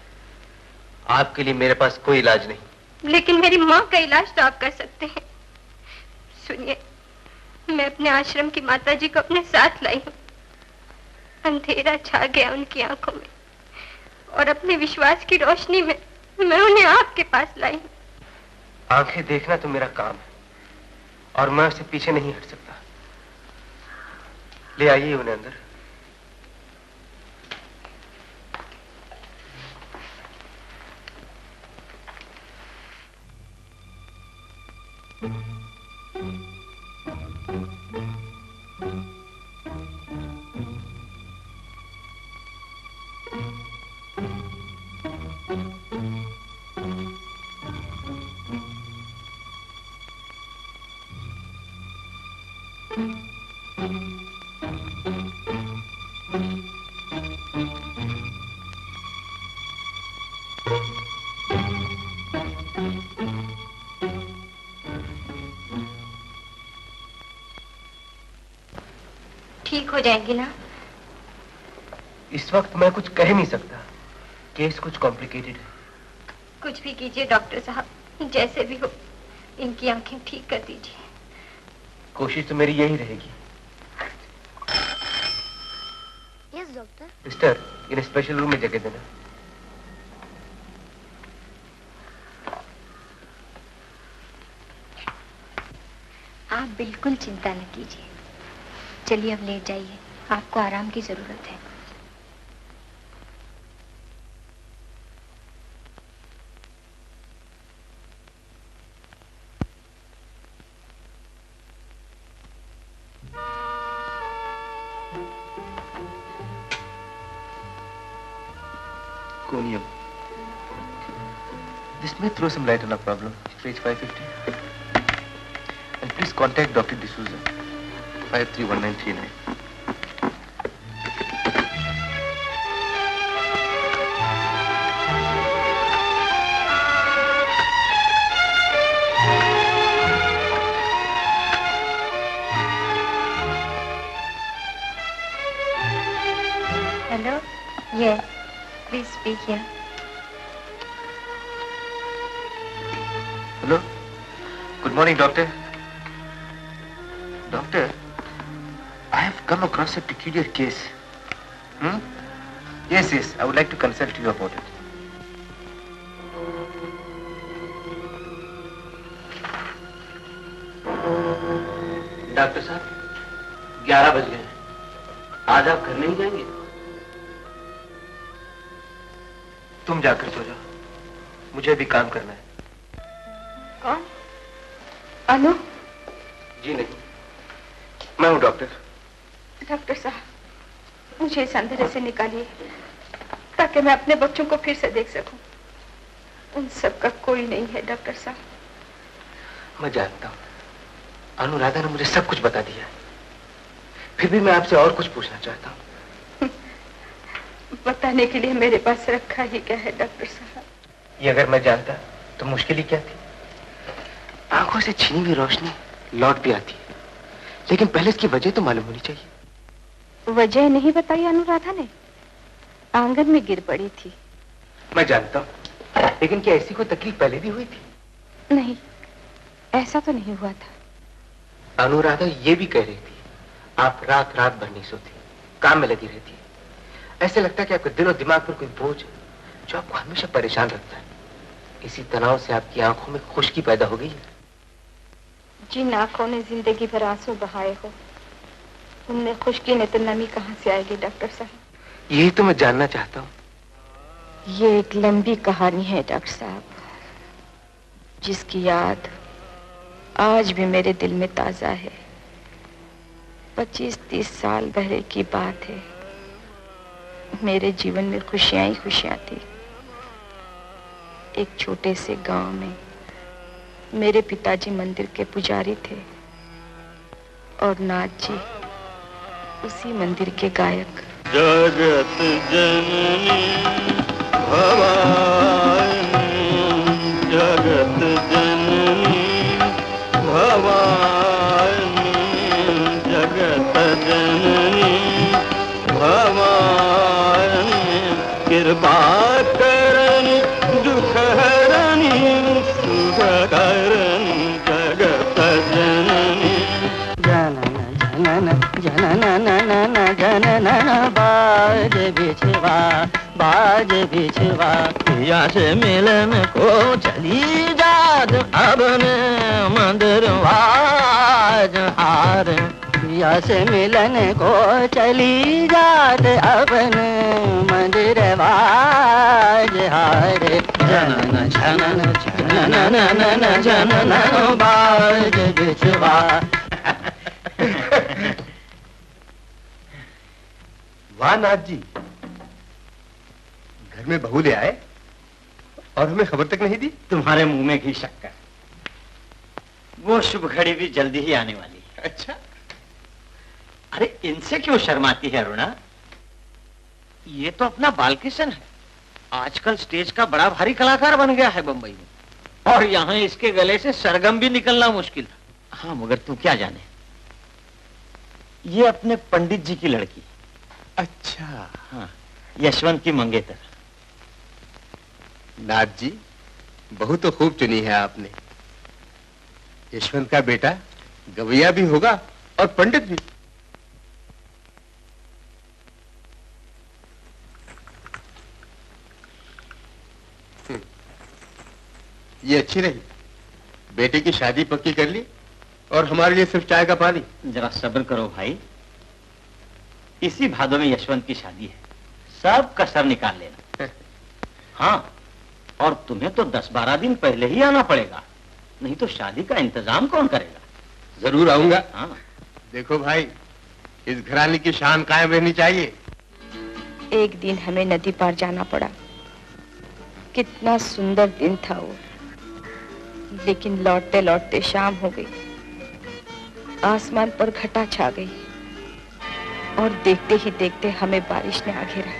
E: आपके लिए मेरे पास कोई इलाज नहीं।
G: लेकिन मेरी माँ का इलाज तो आप कर सकते हैं। सुनिए, मैं अपने आश्रम की माताजी को अपने साथ लाई हूँ। अंधेरा छा गया उनकी आंखों में और अपने विश्वास की रोशनी में मैं उन्हें आपके पास लाई हूँ।
E: आंखें देखना तो मेरा काम है और मैं उससे पीछे नहीं हट सकता। ले आइए उन्हें अंदर।
G: ठीक हो जाएंगी ना?
E: इस वक्त मैं कुछ कह नहीं सकता। केस कुछ कॉम्प्लिकेटेड है।
G: कुछ भी कीजिए डॉक्टर साहब, जैसे भी हो इनकी आंखें ठीक कर दीजिए।
E: कोशिश तो मेरी यही रहेगी।
B: Yes doctor.
E: मिस्टर, इन्हें स्पेशल रूम में जगह देना।
K: आप बिल्कुल चिंता न कीजिए। चलिए अब लेट जाइए, आपको आराम की जरूरत है।
E: Conium. This may throw some light on our problem. Page 550. And please contact Dr. D'Souza. 531939.
K: Hello? Yes. Please speak here.
E: Hello? Good morning, doctor. Doctor, I have come across a peculiar case. Yes, I would like to consult you about it. Doctor साहब, 11 बज गए। आज आप घर नहीं जाएंगे? तुम जाकर सो जाओ, मुझे भी काम करना है।
G: कौन? अनु?
E: जी नहीं, मैं हूँ डॉक्टर।
D: डॉक्टर साहब, मुझे इस अंधेरे से निकालिए ताकि मैं अपने बच्चों को फिर से देख सकूं। उन सब का कोई नहीं है डॉक्टर साहब।
E: मैं जानता हूँ, अनुराधा ने मुझे सब कुछ बता दिया है। फिर भी मैं आपसे और कुछ पूछना चाहता हूँ।
D: बताने के लिए मेरे पास रखा ही क्या है डॉक्टर साहब?
E: ये अगर मैं जानता तो मुश्किल ही क्या थी। आंखों से छीनी हुई रोशनी लौट भी आती है, लेकिन पहले इसकी वजह तो मालूम होनी चाहिए।
D: वजह नहीं बताई अनुराधा ने, आंगन में गिर पड़ी थी।
E: मैं जानता हूँ, लेकिन क्या ऐसी कोई तकलीफ पहले भी हुई थी?
D: नहीं, ऐसा तो नहीं हुआ था।
E: अनुराधा ये भी कह रही थी, आप रात रात भर नहीं सोती, काम में लगी रहती है। ऐसे लगता है कि आपके दिल और दिमाग पर कोई बोझ है जो आपको हमेशा परेशान रखता है। इसी तनाव से आपकी आंखों में खुश्की पैदा हो गई है।
D: जिन आंखों ने जिंदगी भर आंसू बहाए हो, उनमें खुश्की ने तो नमी कहाँ से आएगी डॉक्टर साहब?
E: यही तो मैं जानना चाहता हूँ।
D: ये एक लंबी कहानी है डॉक्टर साहब, जिसकी याद आज भी मेरे दिल में ताजा है। 25-30 साल पहले की बात है। मेरे जीवन में खुशियां ही खुशियां थी। एक छोटे से गांव में मेरे पिताजी मंदिर के पुजारी थे और नाथ जी उसी मंदिर के गायक।
F: जगत जननी भवानी, जगत जननी भवानी, जगत जननी भवानी, कृपा करनी दुख हरनी सुख करनी, जगत जननी। जनन जनन जनन बाज बिछवा, बाज बिछवा, पिया से मिलन को चली जात अपने मंदिर वाज हार, पिया से मिलन को चली जात अपने मंदिर वाज हार। जनन जनन जनन जनन बाज बिछवा।
E: वाह नाथ जी, घर में बहू ले आए और हमें खबर तक नहीं दी।
L: तुम्हारे मुंह में घी शक्कर, वो शुभ घड़ी भी जल्दी ही आने वाली है।
E: अच्छा,
L: अरे इनसे क्यों शर्माती है अरुणा? ये तो अपना बालकिशन है, आजकल स्टेज का बड़ा भारी कलाकार बन गया है बंबई में, और यहाँ इसके गले से सरगम भी निकलना मुश्किल। हाँ मगर तू क्या जाने, ये अपने पंडित जी की लड़की।
E: अच्छा।
L: हाँ, यशवंत की मंगेतर।
E: नाथ जी, बहू तो खूब चुनी है आपने। यशवंत का बेटा गवैया भी होगा और पंडित भी। ये अच्छी रही, बेटे की शादी पक्की कर ली और हमारे लिए सिर्फ चाय का पानी।
L: जरा सब्र करो भाई, इसी भादों में यशवंत की शादी है, सब कसर निकाल लेना। हाँ, और तुम्हें तो 10-12 दिन पहले ही आना पड़ेगा, नहीं तो शादी का इंतजाम कौन करेगा?
E: जरूर आऊंगा।
L: हाँ।
E: देखो भाई, इस घराने की शान कायम रहनी चाहिए।
D: एक दिन हमें नदी पार जाना पड़ा, कितना सुंदर दिन था वो, लेकिन लौटते लौटते शाम हो गई, आसमान पर घटा छा गई और देखते ही देखते हमें बारिश ने आ घेरा।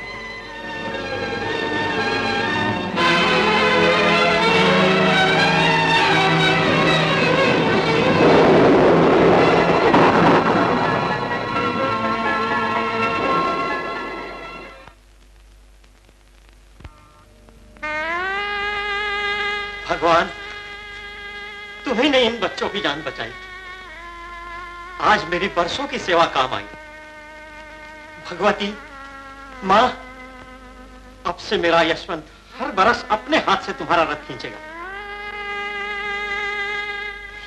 L: भगवान, तुम्ही ने इन बच्चों की जान बचाई, आज मेरी बरसों की सेवा काम आई। भगवती माँ, अब से मेरा यशवंत हर बरस अपने हाथ से तुम्हारा रथ खींचेगा।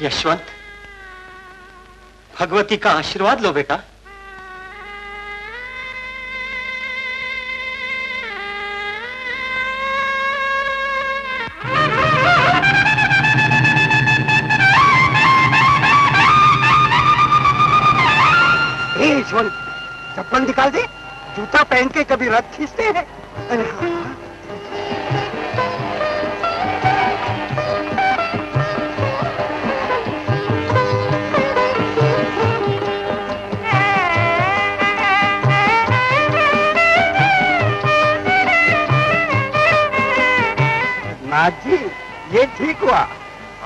L: यशवंत, भगवती का आशीर्वाद लो बेटा।
C: यशवंत, चप्पल निकाल दे, जूता पहन के कभी रथ खींचते हैं। अरे हाँ। नाथ जी, ये ठीक हुआ,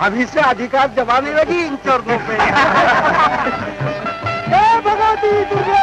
C: अभी से अधिकार जमाने लगी इन चरणों पे। जय भगवती दुर्गे।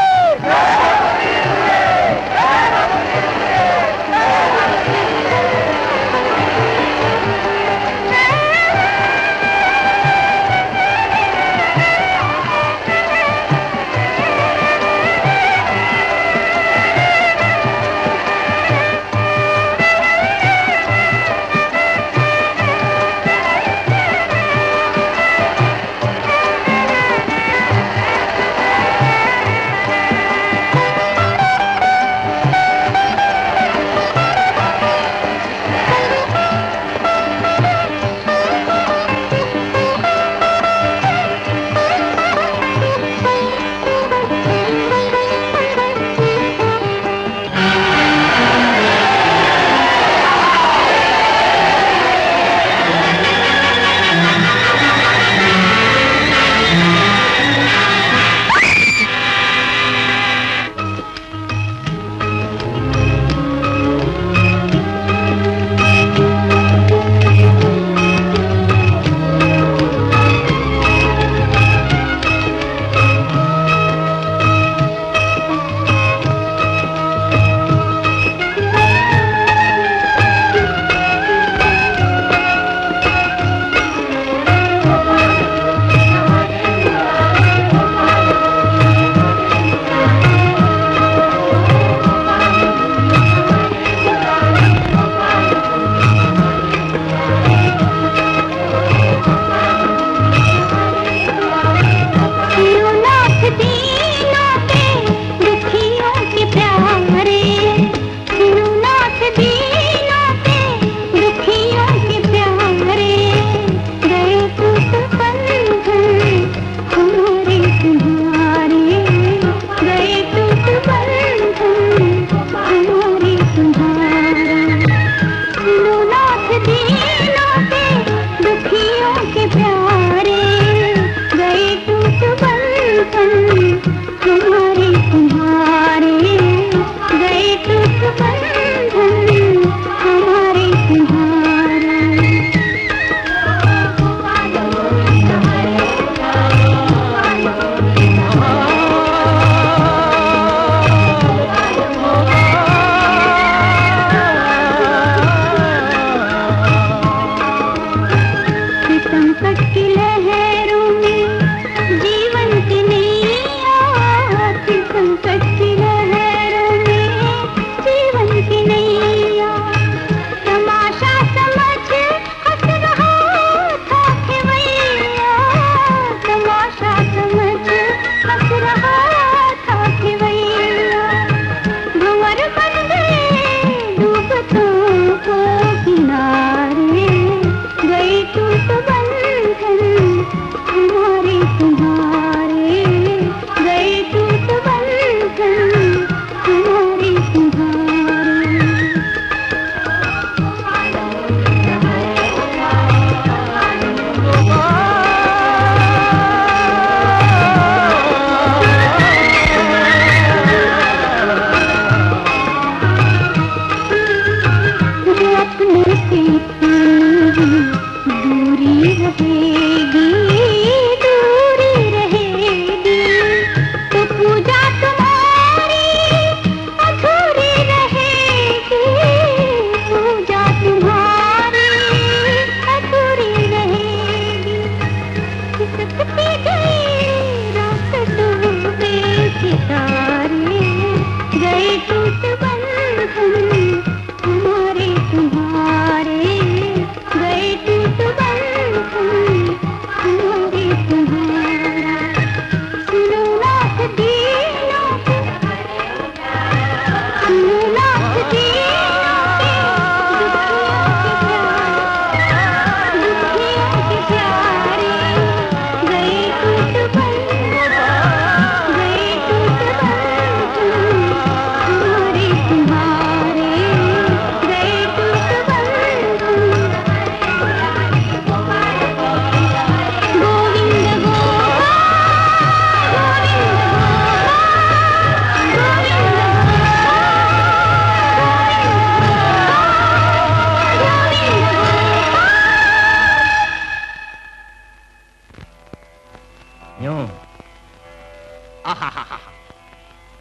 L: आहा,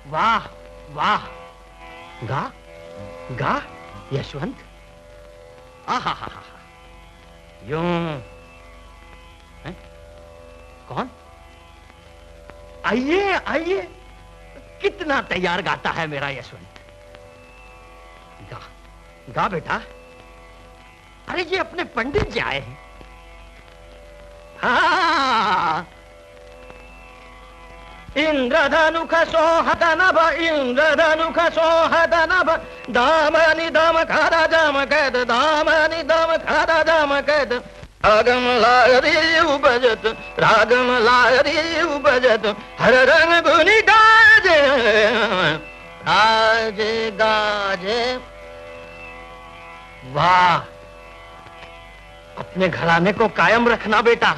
L: वाह वाह, गा गा यशवंत, आहा, यूं हैं? कौन? आइए आइए, कितना तैयार गाता है मेरा यशवंत। गा गा बेटा। अरे ये अपने पंडित जी आए हैं। हाँ, इंद्रधनुख सोहदनभ, इंद्रधनुख सोहदनभ, दामनि दम खादा जाम कैद, दामनि दम खादा जाम कैद, रागम लारी उपजत, रागम लारी उपजत, हर रंग गुनी गाजे, गाजे गाजे। वाह, अपने घराने को कायम रखना बेटा।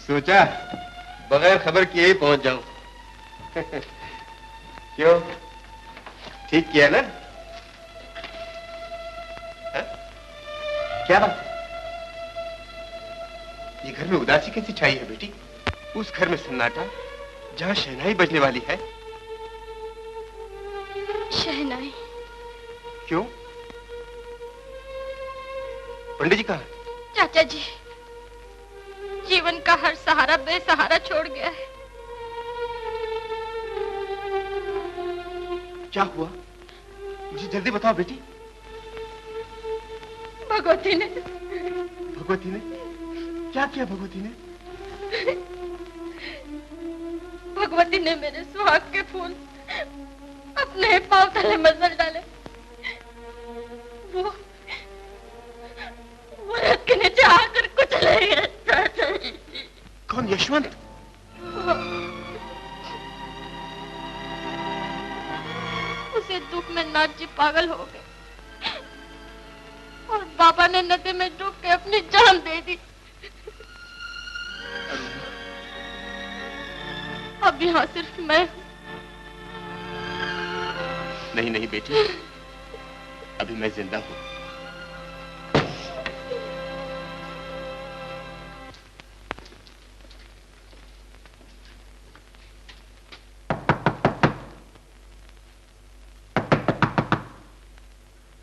E: सोचा बगैर खबर किए ही पहुंच जाऊं। क्यों, ठीक किया ना? हा? क्या बात है? ये घर में उदासी कैसी छाई है बेटी? उस घर में सन्नाटा जहां शहनाई बजने वाली है।
G: शहनाई?
E: क्यों? पंडित जी कहाँ?
G: चाचा जी, जीवन का हर सहारा बेसहारा छोड़ गया है।
E: क्या हुआ? मुझे जल्दी बताओ बेटी।
G: भगवती ने।
E: भगवती ने? क्या किया भगवती ने?
G: भगवती ने मेरे सुहाग के फूल अपने पांव तले मसल डाले। वो रथ के नीचे आकर कुचले गए।
E: कौन? यशवंत?
G: उसे दुख में नाथ जी पागल हो गए और बाबा ने नदी में डूब के अपनी जान दे दी। अब यहाँ सिर्फ मैं हूँ।
E: नहीं नहीं बेटी, अभी मैं जिंदा हूँ।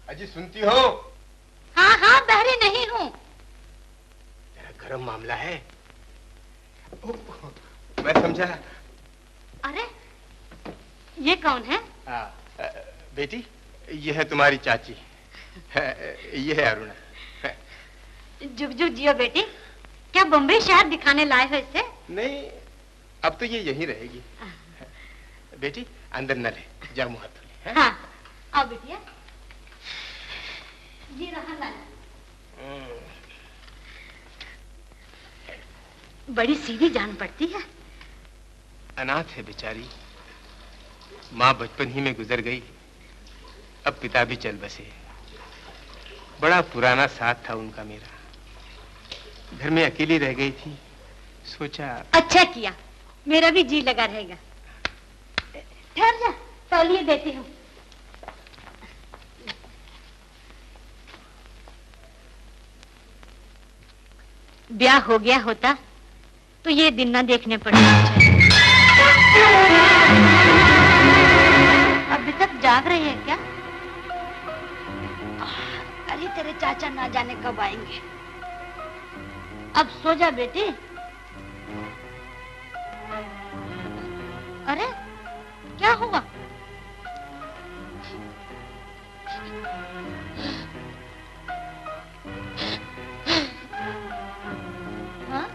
E: अजी सुनती हो?
M: हाँ हाँ, बहरी नहीं हूँ।
E: जरा गर्म मामला है। मैं समझा।
M: अरे ये कौन है?
E: बेटी, ये है तुम्हारी चाची। ये है अरुणा।
M: जुग जुग जियो बेटी। क्या बम्बई शहर दिखाने लाए हो इसे?
E: नहीं, अब तो ये यहीं रहेगी। बेटी अंदर न ले, जा मुँह धो ले।
M: हाँ, आओ बेटिया। ये रहा लाला। बड़ी सीधी जान पड़ती है।
E: अनाथ है बेचारी। माँ बचपन ही में गुजर गई, अब पिता भी चल बसे। बड़ा पुराना साथ था उनका मेरा। घर में अकेली रह गई थी, सोचा।
M: अच्छा किया, मेरा भी जी लगा रहेगा। ठहर जा, तौलिए देती हूँ। ब्याह हो गया होता तो ये दिन ना देखने पड़ते। अभी तक जाग रही है क्या? अरे तेरे चाचा ना जाने कब आएंगे। अब सो जा बेटी। अरे क्या हुआ? हाँ?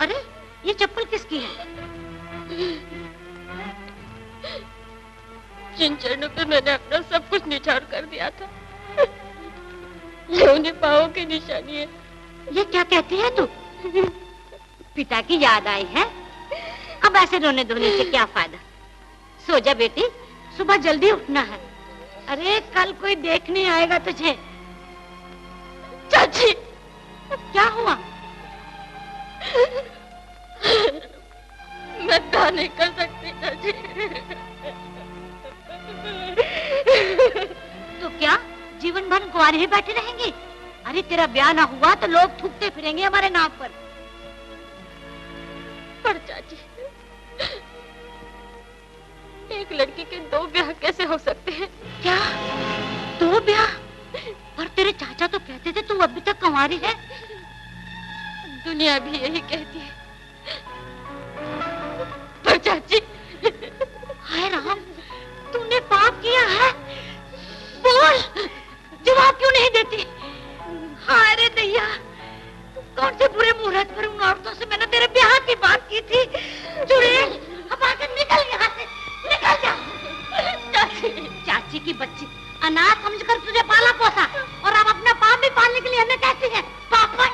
M: अरे ये चप्पल किसकी है?
G: जिन चरणों पे मैंने अपना सब कुछ निछावर कर दिया था, ये उन्हीं पाँवों की निशानी है।
M: ये क्या कहती है तू? पिता की याद आई है? अब ऐसे रोने धोने से क्या फायदा? सो जा बेटी, सुबह जल्दी उठना है। अरे कल कोई देखने आएगा तुझे। यही बैठे रहेंगे? अरे तेरा ब्याह ना हुआ तो लोग थूकते फिरेंगे हमारे नाम पर।
D: पर चाची, एक लड़की के 2 ब्याह कैसे हो सकते हैं?
M: क्या 2 ब्याह? पर तेरे चाचा तो कहते थे तू अभी तक कुंवारी है।
D: दुनिया भी यही कहती है। पर चाची,
M: हाय राम, तूने पाप किया है। बोल, जवाब क्यों नहीं देती? हाय रे दैया, कौन से बुरे मुहूर्त पर उन औरतों से मैंने तेरे ब्याह की बात की थी। चुड़ैल, अब आकर निकल यहाँ से, निकल जा। चाची की बच्ची अनाथ समझकर तुझे पाला पोसा और अब अपना पाप भी पालने के लिए हमें कहती है पापन।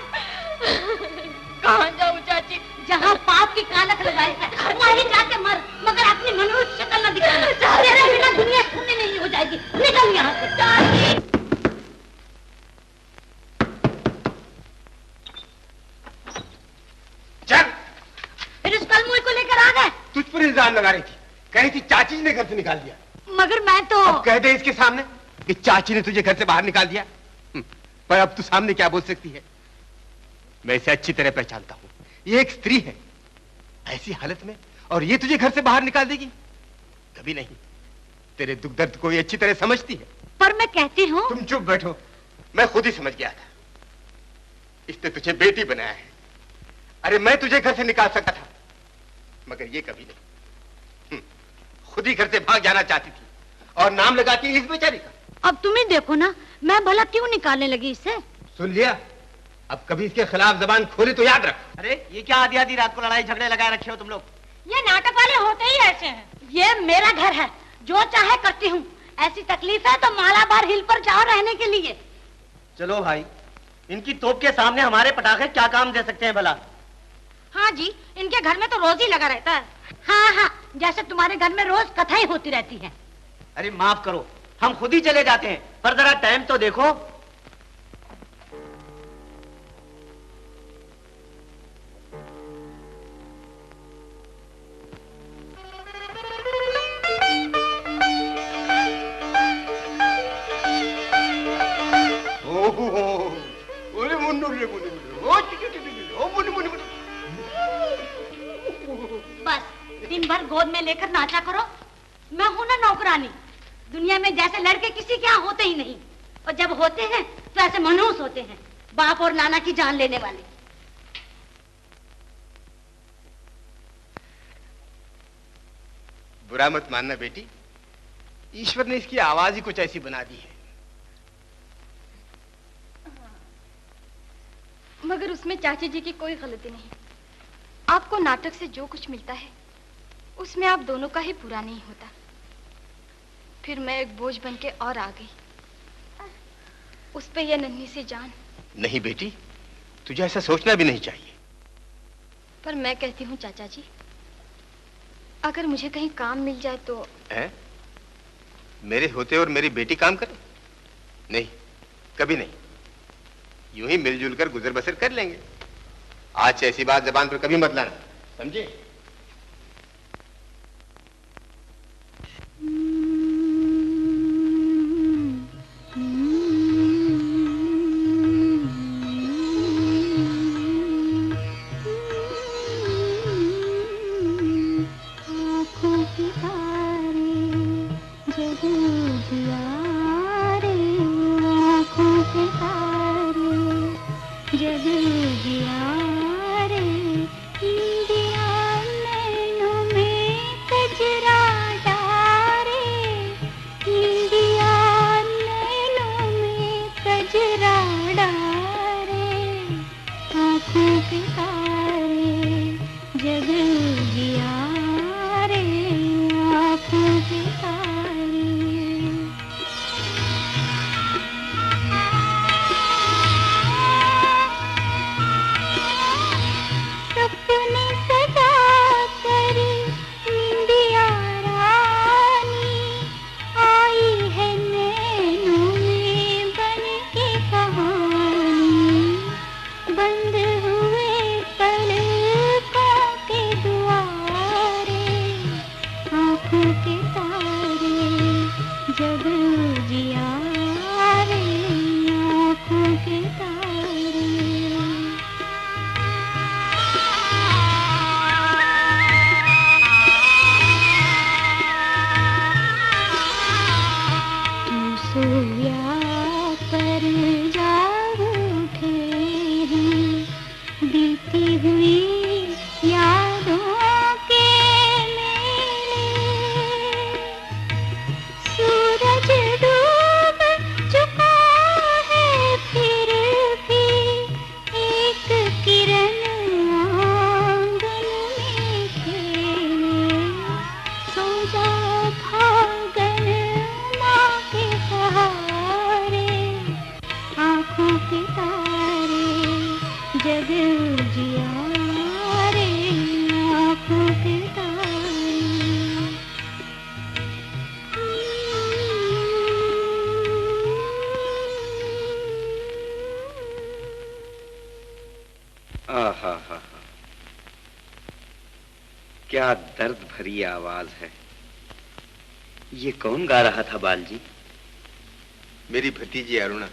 D: कहाँ जाऊँ चाची?
M: जहाँ पाप की कालख लगाई है वहीं जाके मर, मगर अपनी मनुष्य शक्ल न दिखाना। तेरे बिना दुनिया सुनने नहीं हो जाएगी। निकल यहाँ से।
E: चल।
M: फिर इस कलमुई को लेकर आ गए।
E: तुझ पर इल्जाम लगा रही थी, कही थी चाची ने घर से निकाल दिया।
M: मगर मैं तो
E: अब कह दे इसके सामने कि चाची ने तुझे घर से बाहर निकाल दिया। पर अब तू सामने क्या बोल सकती है? मैं इसे अच्छी तरह पहचानता हूँ। ये एक स्त्री है ऐसी हालत में, और ये तुझे घर से बाहर निकाल देगी? कभी नहीं। तेरे दुख दर्द को ये अच्छी तरह समझती है।
M: पर मैं कहती हूँ।
E: तुम चुप बैठो, मैं खुद ही समझ गया था। इसने तुझे बेटी बनाया है। अरे मैं तुझे घर से निकाल सकता था, मगर ये कभी नहीं। खुद ही घर से भाग जाना चाहती थी और नाम लगाती है इस बेचारी का।
M: अब तुम ही देखो ना, मैं भला क्यों निकालने लगी इसे।
E: सुन लिया? अब कभी इसके खिलाफ जबान खोले तो याद रख।
L: अरे ये क्या आधी आधी रात को लड़ाई झगड़े लगाए रखे हो तुम लोग?
M: ये नाटक वाले होते ही ऐसे हैं। ये मेरा घर है, जो चाहे करती हूँ। ऐसी तकलीफ है तो मालाबार हिल पर जाओ रहने के लिए।
L: चलो भाई, इनकी तोप के सामने हमारे पटाखे क्या काम दे सकते हैं भला?
M: हाँ जी, इनके घर में तो रोज ही लगा रहता है। हाँ हाँ, जैसे तुम्हारे घर में रोज कथाएं होती रहती है।
L: अरे माफ करो, हम खुद ही चले जाते हैं, पर जरा टाइम तो देखो।
M: बस दिन भर गोद में लेकर नाचा करो। मैं हूं ना नौकरानी। दुनिया में जैसे लड़के किसी के यहाँ होते ही नहीं, और जब होते हैं तो ऐसे मनहूस होते हैं, बाप और नाना की जान लेने वाले।
E: बुरा मत मानना बेटी, ईश्वर ने इसकी आवाज ही कुछ ऐसी बना दी है।
D: मगर उसमें चाची जी की कोई गलती नहीं। आपको नाटक से जो कुछ मिलता है उसमें आप दोनों का ही पूरा नहीं होता। फिर मैं एक बोझ बन के और आ गई, उस पे यह नन्ही सी जान।
E: नहीं बेटी, तुझे ऐसा सोचना भी नहीं चाहिए।
D: पर मैं कहती हूँ चाचा जी, अगर मुझे कहीं काम मिल जाए तो।
E: है? मेरे होते और मेरी बेटी काम करे? नहीं, कभी नहीं। यूं ही मिलजुल कर गुजर बसर कर लेंगे। आज ऐसी बात जबान पर कभी मत लाना, समझे?
B: जग जिया रे इंदिया
M: के तारे, जग उजियारे आँखों के तारे।
J: आहा हा, क्या दर्द भरी आवाज है। ये कौन गा रहा था बाल जी?
E: मेरी भतीजी अरुणा।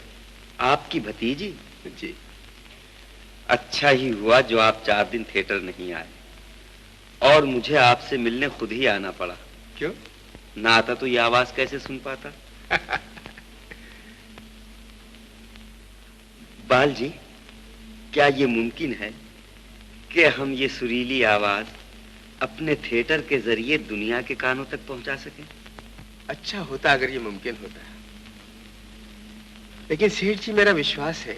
J: आपकी भतीजी?
E: जी।
J: अच्छा ही हुआ जो आप 4 दिन थिएटर नहीं आए और मुझे आपसे मिलने खुद ही आना पड़ा।
E: क्यों?
J: ना आता तो ये आवाज कैसे सुन पाता? बाल जी, क्या ये मुमकिन है कि हम ये सुरीली आवाज अपने थिएटर के जरिए दुनिया के कानों तक पहुंचा सकें?
E: अच्छा होता अगर ये मुमकिन होता, लेकिन सेठ जी मेरा विश्वास है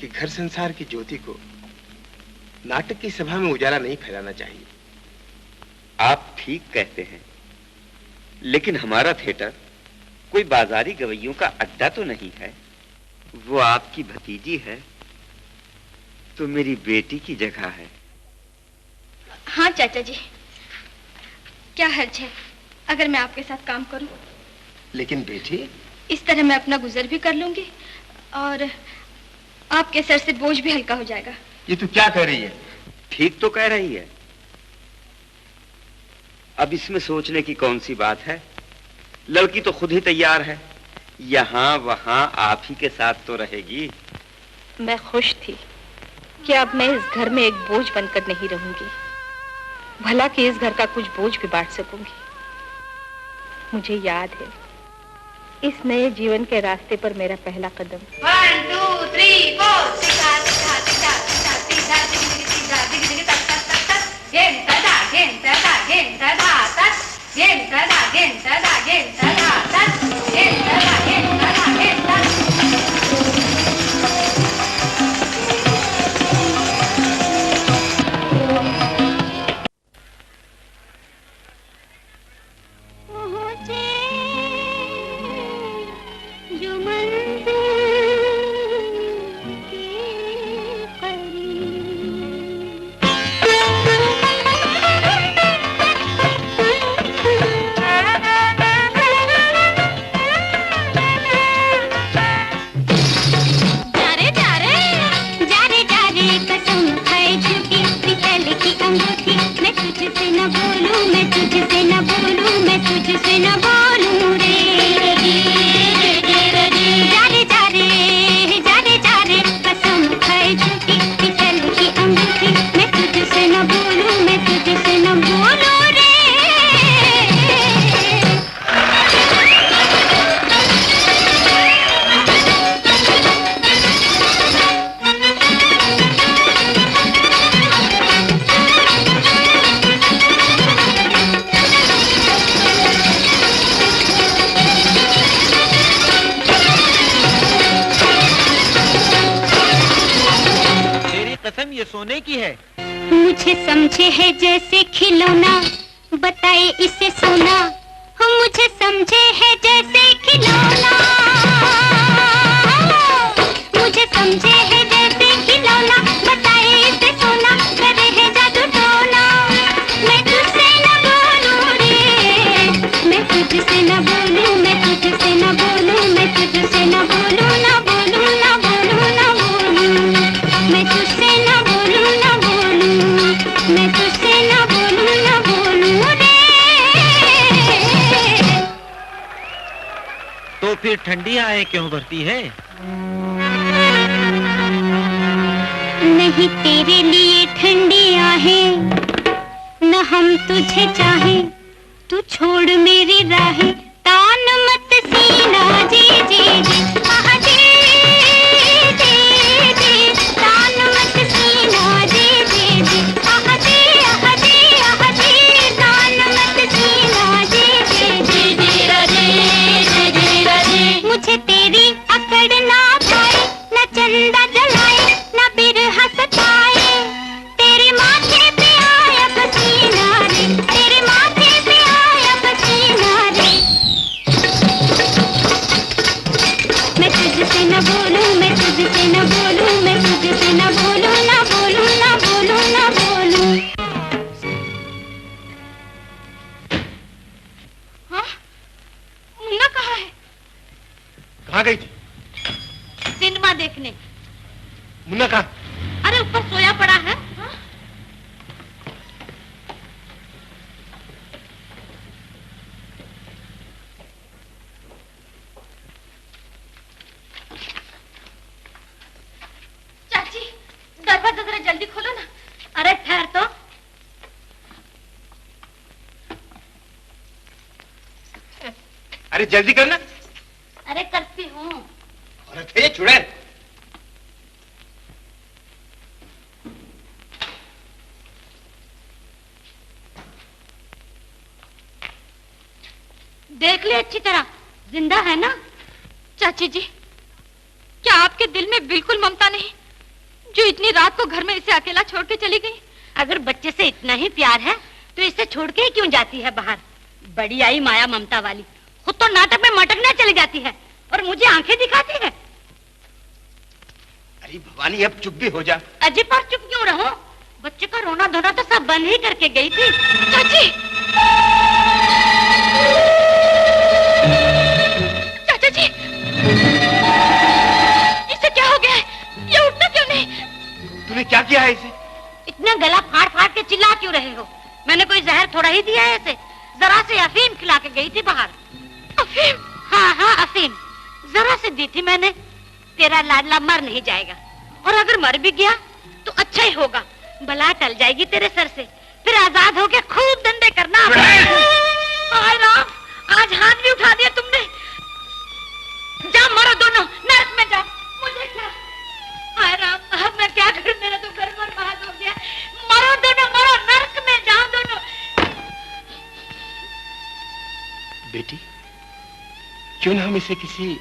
E: कि घर संसार की ज्योति को नाटक की सभा में उजाला नहीं फैलाना चाहिए।
J: आप ठीक कहते हैं, लेकिन हमारा थिएटर कोई बाजारी गवैयों का अड्डा तो नहीं है। वो आपकी भतीजी है तो मेरी बेटी की जगह है।
D: हाँ चाचा जी, क्या हर्ज है अगर मैं आपके साथ काम करूं?
E: लेकिन बेटी,
D: इस तरह मैं अपना गुजर भी कर लूंगी और आपके सर से बोझ भी हल्का हो जाएगा।
E: ये तू क्या कह रही है?
J: ठीक तो कह रही है। अब इसमें सोचने की कौन सी बात है? लड़की तो खुद ही तैयार है, यहाँ वहाँ आप ही के साथ तो रहेगी।
D: मैं खुश थी कि अब मैं इस घर में एक बोझ बनकर नहीं रहूंगी, भला कि इस घर का कुछ बोझ भी बांट सकूंगी। मुझे याद है इस नए जीवन के रास्ते पर मेरा पहला कदम।
M: 1 2 3 4 सीधा सीधा सीधा सीधा सीधा सीधा सीधा गेम सदा गेम सदा गेम सदा तत गेम सदा गेम सदा गेम सदा तत गेम सदा गेम सदा गेम तत।
L: सोने की है।
M: मुझे समझे है जैसे खिलौना, बताए इसे सोना। मुझे समझे है जैसे खिलौना, मुझे समझे है जैसे खिलौना, बताए इसे सोना। करे है जादू टोना, मैं तुझसे न बोलूं रे, मैं तुझसे न बोलूं, मैं तुझसे न बोलूं, मैं तुझसे न बोलूं, न बोलूं, न बोलूं, न बोलूं, मैं तुझसे न बोलूं, न बोलूं, मैं तुझसे न बोलूं, न बोलूं रे।
L: तो फिर ठंडी आए क्यों भरती है?
M: नहीं तेरे लिए ठंडी आहें, न हम तुझे चाहें, तू छोड़ मेरी राहें, तान मत सीना जी जी जी, आहा जी जी जी, तान मत सीना जी जी जी, आहा जी आहा जी आहा जी, तान मत सीना जी जी जी जी राजे जी जी राजे। मुझे तेरी अकड़ ना पाए, न चंदा जलाए, न बिरहा सताए, तेरे माथे पे आया पसीना रे, तेरे माथे पे आया पसीना रे। बोलूं मैं तुझसे, न बोलूं मैं तुझसे, न बोलूं न बोलूं न बोलूं न बोलूं। हाँ, मुन्ना कहाँ है?
E: कहाँ गई थी?
M: सिनेमा देखने।
E: मुन्ना कहाँ?
M: अरे ऊपर सोया पड़ा है। हाँ? चाची, दरवाजा जरा जल्दी खोलो ना। अरे ठहर तो।
E: अरे जल्दी करना।
M: अरे करती हूँ।
E: अरे थे चुड़ैल।
M: देख ले अच्छी तरह, जिंदा है ना? चाची जी, क्या आपके दिल में बिल्कुल ममता नहीं, जो इतनी रात को घर में इसे अकेला छोड़ के चली गई? अगर बच्चे से इतना ही प्यार है तो इसे छोड़ के क्यों जाती है बाहर? बड़ी आई माया ममता वाली, खुद तो नाटक में मटकने चली जाती है और मुझे आंखें दिखाती है।
E: अरे भवानी अब चुप भी हो जा।
M: अजी पर चुप क्यों रहो? बच्चे का रोना धोना तो सब बंद ही करके गई थी। चाची, चाचा जी, इसे क्या हो गया है? ये उठता क्यों नहीं?
E: तूने क्या किया है इसे?
M: इतना गला फाड़ फाड़ के चिल्ला क्यों रहे हो? मैंने कोई जहर थोड़ा ही दिया है इसे, जरा से अफीम खिला के गई थी बाहर। अफीम? हाँ हाँ अफीम, जरा से दी थी मैंने। तेरा लाडला मर नहीं जाएगा, और अगर मर भी गया तो अच्छा ही होगा, बला टल जाएगी तेरे सर से, फिर आजाद होके खूब धंधे करना। हाय राम, आज हाथ भी उठा दिया तुमने। जाओ मरो दोनों, नर्क में जाओ। मुझे क्या? हाय राम, अब मैं क्या करूं? मेरा तो घर बर्बाद हो गया। मरो दोनों, मरो, नर्क में जाओ दोनों।
E: बेटी, क्यों ना हम इसे किसी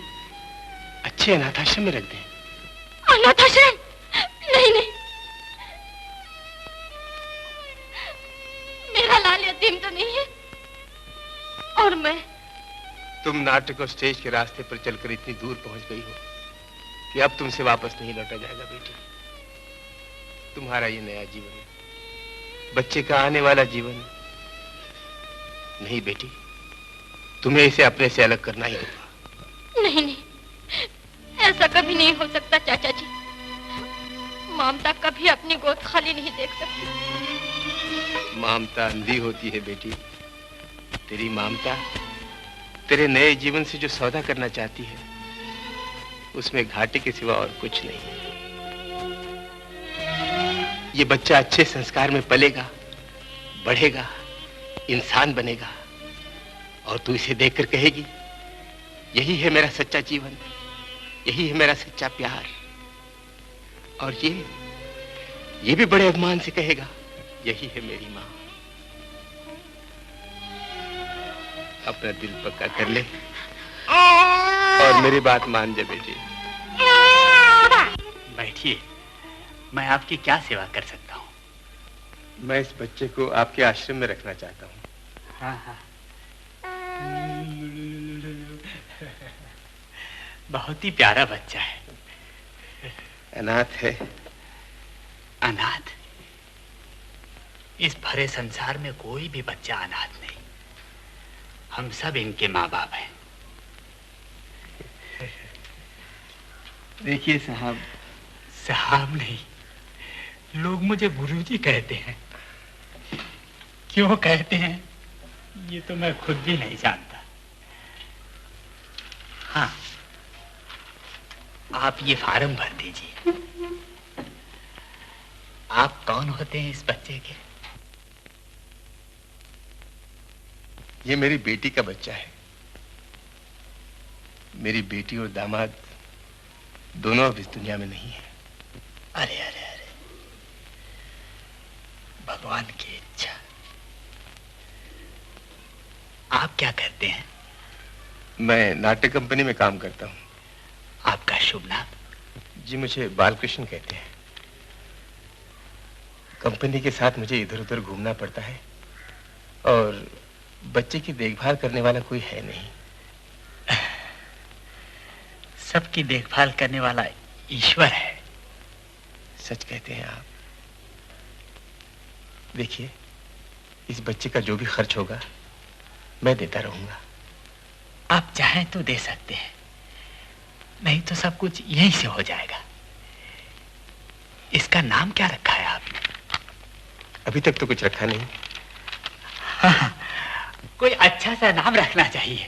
E: अच्छे अनाथाश्रम में रख दें?
M: अनाथाश्रम? नहीं नहीं, मेरा लाल यतीम तो नहीं है। और मैं?
E: तुम नाटक और स्टेज के रास्ते पर चलकर इतनी दूर पहुंच गई हो कि अब तुमसे वापस नहीं लौटा जाएगा बेटी। तुम्हारा ये नया जीवन है, बच्चे का आने वाला जीवन नहीं बेटी, तुम्हें इसे अपने से अलग करना ही होगा।
M: नहीं नहीं, ऐसा कभी नहीं हो सकता चाचा जी। ममता कभी अपनी गोद खाली नहीं देख सकती।
E: ममता अंधी होती है बेटी। तेरी ममता तेरे नए जीवन से जो सौदा करना चाहती है, उसमें घाटे के सिवा और कुछ नहीं। ये बच्चा अच्छे संस्कार में पलेगा, बढ़ेगा, इंसान बनेगा, और तू इसे देखकर कहेगी, यही है मेरा सच्चा जीवन, यही है मेरा सच्चा प्यार। और ये भी बड़े अभिमान से कहेगा, यही है मेरी माँ। अपना दिल पक्का कर ले और मेरी बात मान जा बेटी।
N: बैठिए, मैं आपकी क्या सेवा कर सकता हूँ?
E: मैं इस बच्चे को आपके आश्रम में रखना चाहता हूँ।
N: हाँ हाँ, बहुत ही प्यारा बच्चा है।
E: अनाथ है?
N: अनाथ? इस भरे संसार में कोई भी बच्चा अनाथ नहीं। हम सब इनके माँ बाप हैं।
E: देखिए साहब।
N: साहब नहीं, लोग मुझे गुरुजी कहते हैं। क्यों कहते हैं ये तो मैं खुद भी नहीं जानता। हाँ, आप ये फार्म भर दीजिए। आप कौन होते हैं इस बच्चे के?
E: ये मेरी बेटी का बच्चा है। मेरी बेटी और दामाद दोनों अब इस दुनिया में नहीं है।
N: अरे अरे अरे, भगवान की इच्छा। आप क्या करते हैं?
E: मैं नाट्य कंपनी में काम करता हूँ।
N: आपका शुभ नाम?
E: जी, मुझे बालकृष्ण कहते हैं। कंपनी के साथ मुझे इधर उधर घूमना पड़ता है और बच्चे की देखभाल करने वाला कोई है नहीं।
N: सबकी देखभाल करने वाला ईश्वर है।
E: सच कहते हैं आप। देखिए, इस बच्चे का जो भी खर्च होगा मैं देता रहूंगा।
N: आप चाहें तो दे सकते हैं, नहीं तो सब कुछ यहीं से हो जाएगा। इसका नाम क्या रखा है आपने?
E: अभी तक तो कुछ रखा नहीं।
N: हाँ, कोई अच्छा सा नाम रखना चाहिए।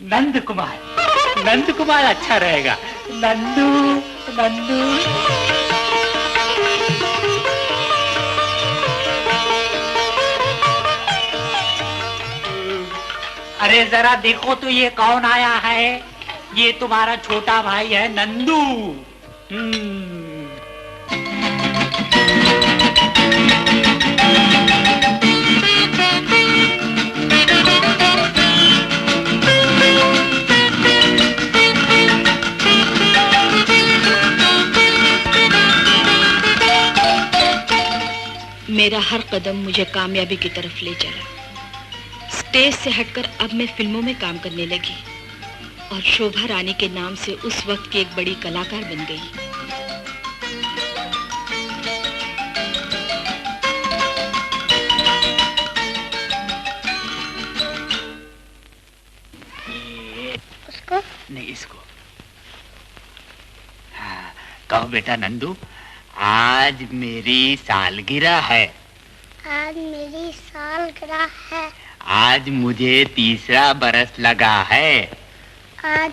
N: नंद कुमार, नंद कुमार अच्छा रहेगा। नंदू, नंदू। अरे जरा देखो तो ये कौन आया है। ये तुम्हारा छोटा भाई है नंदू।
D: मेरा हर कदम मुझे कामयाबी की तरफ ले चला। स्टेज से हटकर अब मैं फिल्मों में काम करने लगी और शोभा रानी के नाम से उस वक्त की एक बड़ी कलाकार बन गई।
B: उसको?
N: नहीं, इसको। हाँ, कहो बेटा नंदू, आज मेरी सालगिरह है।
B: आज मेरी सालगिरह है।
N: आज मुझे 3रा बरस लगा है।
B: आज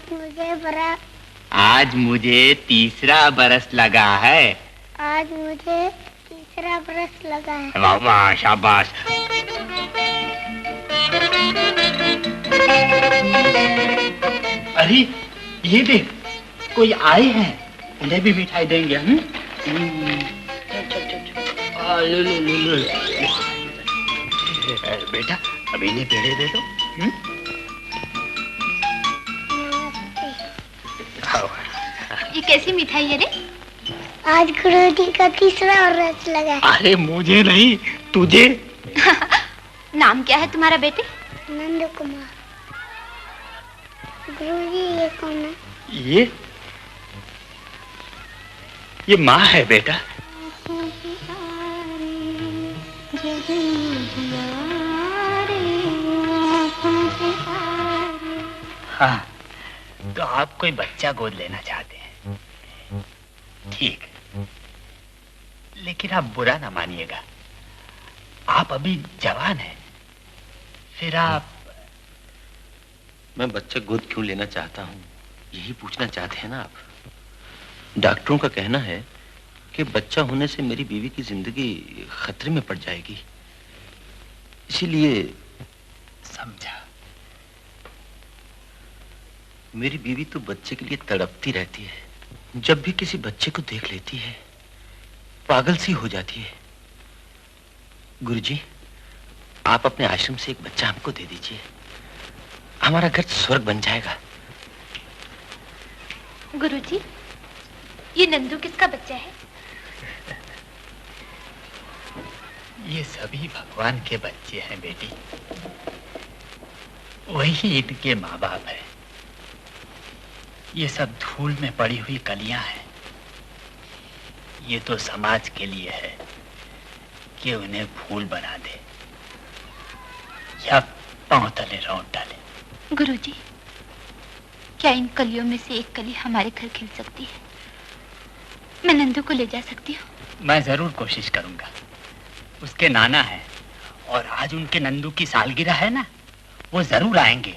B: मुझे
N: 3रा बरस लगा है।
B: आज मुझे 3रा बरस लगा है।
N: वाह वाह, शाबाश। अरे ये देख, कोई आए हैं, उन्हें भी मिठाई देंगे। बेटा अब इन्हें पेड़े दे दो।
M: ये कैसी मिठाई है रे?
B: आज गुरुजी का 3रा बरस लगा है।
N: अरे मुझे नहीं, तुझे।
M: नाम क्या है तुम्हारा बेटे?
B: नंद कुमार। गुरुजी ये कौन है?
N: ये माँ है बेटा। हाँ, तो आप कोई बच्चा गोद लेना चाहते हैं? ठीक, लेकिन आप बुरा ना मानिएगा, आप अभी जवान हैं। फिर आप।
J: मैं बच्चा गोद क्यों लेना चाहता हूँ, यही पूछना चाहते हैं ना आप? डॉक्टरों का कहना है कि बच्चा होने से मेरी बीवी की जिंदगी खतरे में पड़ जाएगी, इसीलिए।
N: समझा।
J: मेरी बीवी तो बच्चे के लिए तड़पती रहती है। जब भी किसी बच्चे को देख लेती है पागल सी हो जाती है। गुरुजी, आप अपने आश्रम से एक बच्चा हमको दे दीजिए, हमारा घर स्वर्ग बन जाएगा।
M: गुरुजी, ये नंदू किसका बच्चा है?
N: ये सभी भगवान के बच्चे हैं बेटी, वही इनके माँ बाप है। ये सब धूल में पड़ी हुई कलियां हैं। ये तो समाज के लिए है कि उन्हें फूल बना दे या पांव तले रौंद डाले।
M: गुरुजी, क्या इन कलियों में से एक कली हमारे घर खिल सकती है? मैं नंदू को ले जा सकती हूँ?
N: मैं जरूर कोशिश करूंगा। उसके नाना है और आज उनके नंदू की सालगिरह है ना, वो जरूर आएंगे।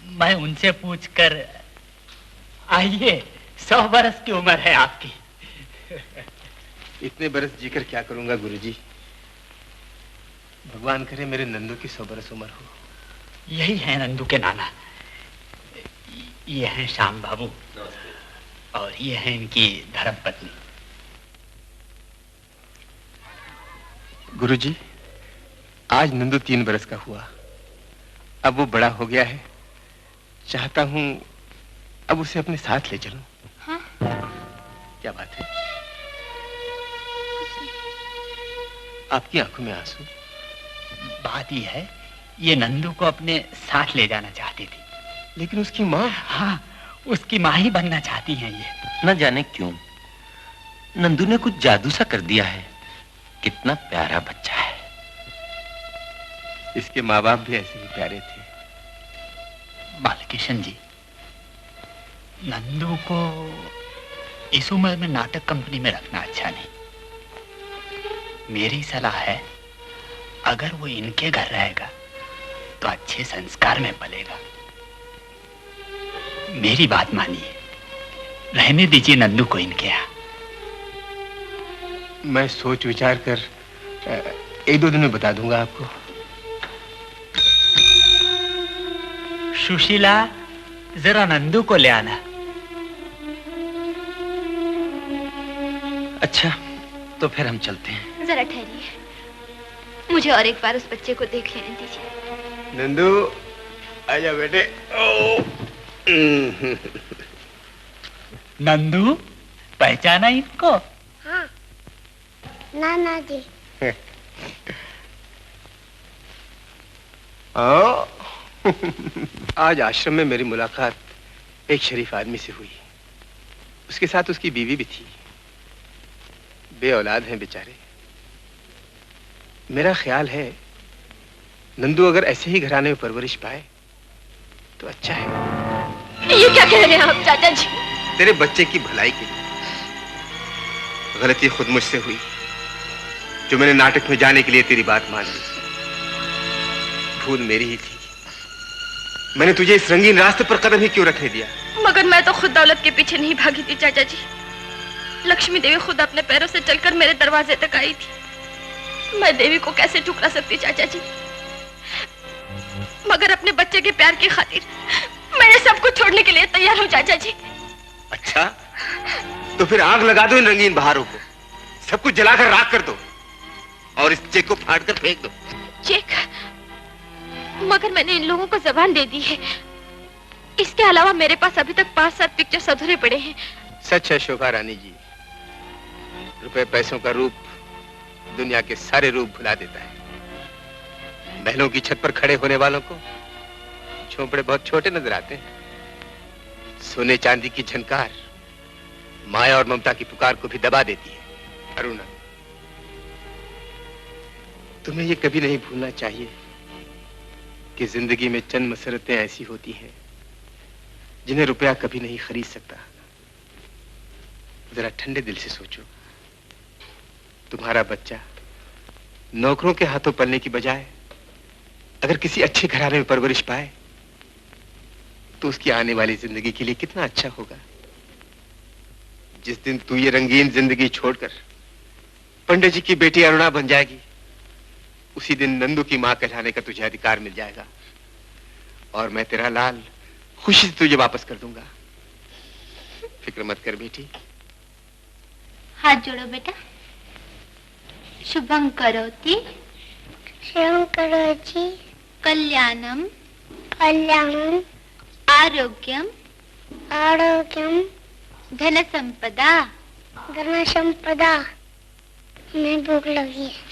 N: मैं उनसे पूछकर। आइए, 100 बरस की उम्र है आपकी।
E: इतने बरस जीकर क्या करूंगा गुरुजी? भगवान करे मेरे नंदू की 100 बरस उम्र हो।
N: यही है नंदू के नाना। ये हैं श्याम बाबू और ये है इनकी धर्मपत्नी।
E: गुरुजी, आज नंदू 3 बरस का हुआ। अब वो बड़ा हो गया है, चाहता हूँ अब उसे अपने साथ ले चलूं।
M: हाँ?
E: क्या बात है? आपकी आंखों में आंसू?
N: बात यह है, ये नंदू को अपने साथ ले जाना चाहती थी।
E: लेकिन उसकी माँ?
N: हाँ, उसकी माँ ही बनना चाहती हैं ये।
J: न जाने क्यों नंदू ने कुछ जादू सा कर दिया है। कितना प्यारा बच्चा है।
E: इसके माँ बाप भी ऐसे ही प्यारे थे।
N: बालकिशन जी, नंदू को इस उम्र में नाटक कंपनी में रखना अच्छा नहीं। मेरी सलाह है, अगर वो इनके घर रहेगा तो अच्छे संस्कार में पलेगा। मेरी बात मानिए, रहने दीजिए नंदू को इनके यहाँ।
E: मैं सोच विचार कर 1-2 दिन में बता दूंगा आपको।
N: सुशीला, जरा नंदू को ले आना।
J: अच्छा, तो फिर हम चलते हैं।
G: जरा ठहरिए, मुझे और एक बार उस बच्चे को देख लेने दीजिए।
E: नंदू, आजा बेटे।
N: नंदू, पहचाना इनको?
B: हाँ, नाना जी।
E: आज आश्रम में मेरी मुलाकात एक शरीफ आदमी से हुई। उसके साथ उसकी बीवी भी थी। बेऔलाद हैं बेचारे। मेरा ख्याल है नंदू अगर ऐसे ही घराने में परवरिश पाए तो अच्छा है।
G: ये क्या कह रहे हैं आप चाचा जी?
E: तेरे बच्चे की भलाई के लिए। गलती खुद मुझसे हुई जो मैंने नाटक में जाने के लिए तेरी बात मान ली। भूल मेरी ही थी। मैंने तुझे इस रंगीन रास्ते पर कदम ही क्यों रखने दिया?
G: मगर मैं तो खुद दौलत के पीछे नहीं भागी थी चाचा जी। लक्ष्मी देवी खुद अपने पैरों से चलकर मेरे दरवाजे तक आई थी। मैं देवी को कैसे ठुकरा सकती चाचा जी? मगर अपने बच्चे के प्यार की खातिर मैंने सब कुछ छोड़ने के लिए तैयार हूँ चाचा जी।
E: अच्छा, तो फिर आग लगा दो इन रंगीन बहारों को। सब कुछ जलाकर राख कर दो और इस चेक को फाड़ कर फेंक दो।
G: चेक? मगर मैंने इन लोगों को जबान दे दी है। इसके अलावा मेरे पास अभी तक 5-7 पिक्चर्स अधूरे पड़े हैं।
E: सच है शोभा रानी जी, रुपए पैसों का रूप दुनिया के सारे रूप भुला देता है। महलों की छत पर खड़े होने वालों को झोंपड़े बहुत छोटे नजर आते हैं। सोने चांदी की झनकार माया और ममता की पुकार को भी दबा देती है। अरुणा, तुम्हें ये कभी नहीं भूलना चाहिए कि जिंदगी में चंद मसरतें ऐसी होती हैं जिन्हें रुपया कभी नहीं खरीद सकता। जरा ठंडे दिल से सोचो, तुम्हारा बच्चा नौकरों के हाथों पलने की बजाय अगर किसी अच्छे घराने में परवरिश पाए तो उसकी आने वाली जिंदगी के लिए कितना अच्छा होगा। जिस दिन तू ये रंगीन जिंदगी छोड़कर पंडित जी की बेटी अरुणा बन जाएगी, उसी दिन नंदू की मां कहलाने का तुझे अधिकार मिल जाएगा और मैं तेरा लाल खुशी से तुझे वापस कर दूंगा। फिक्र मत कर बेटी।
K: हाथ जोड़ो बेटा। शुभं करोति
B: शुभं करोति
K: कल्याणम
B: कल्याणम
K: आरोग्यम
B: आरोग्यम
K: धन संपदा
B: धन संपदा। मैं भूख लगी है।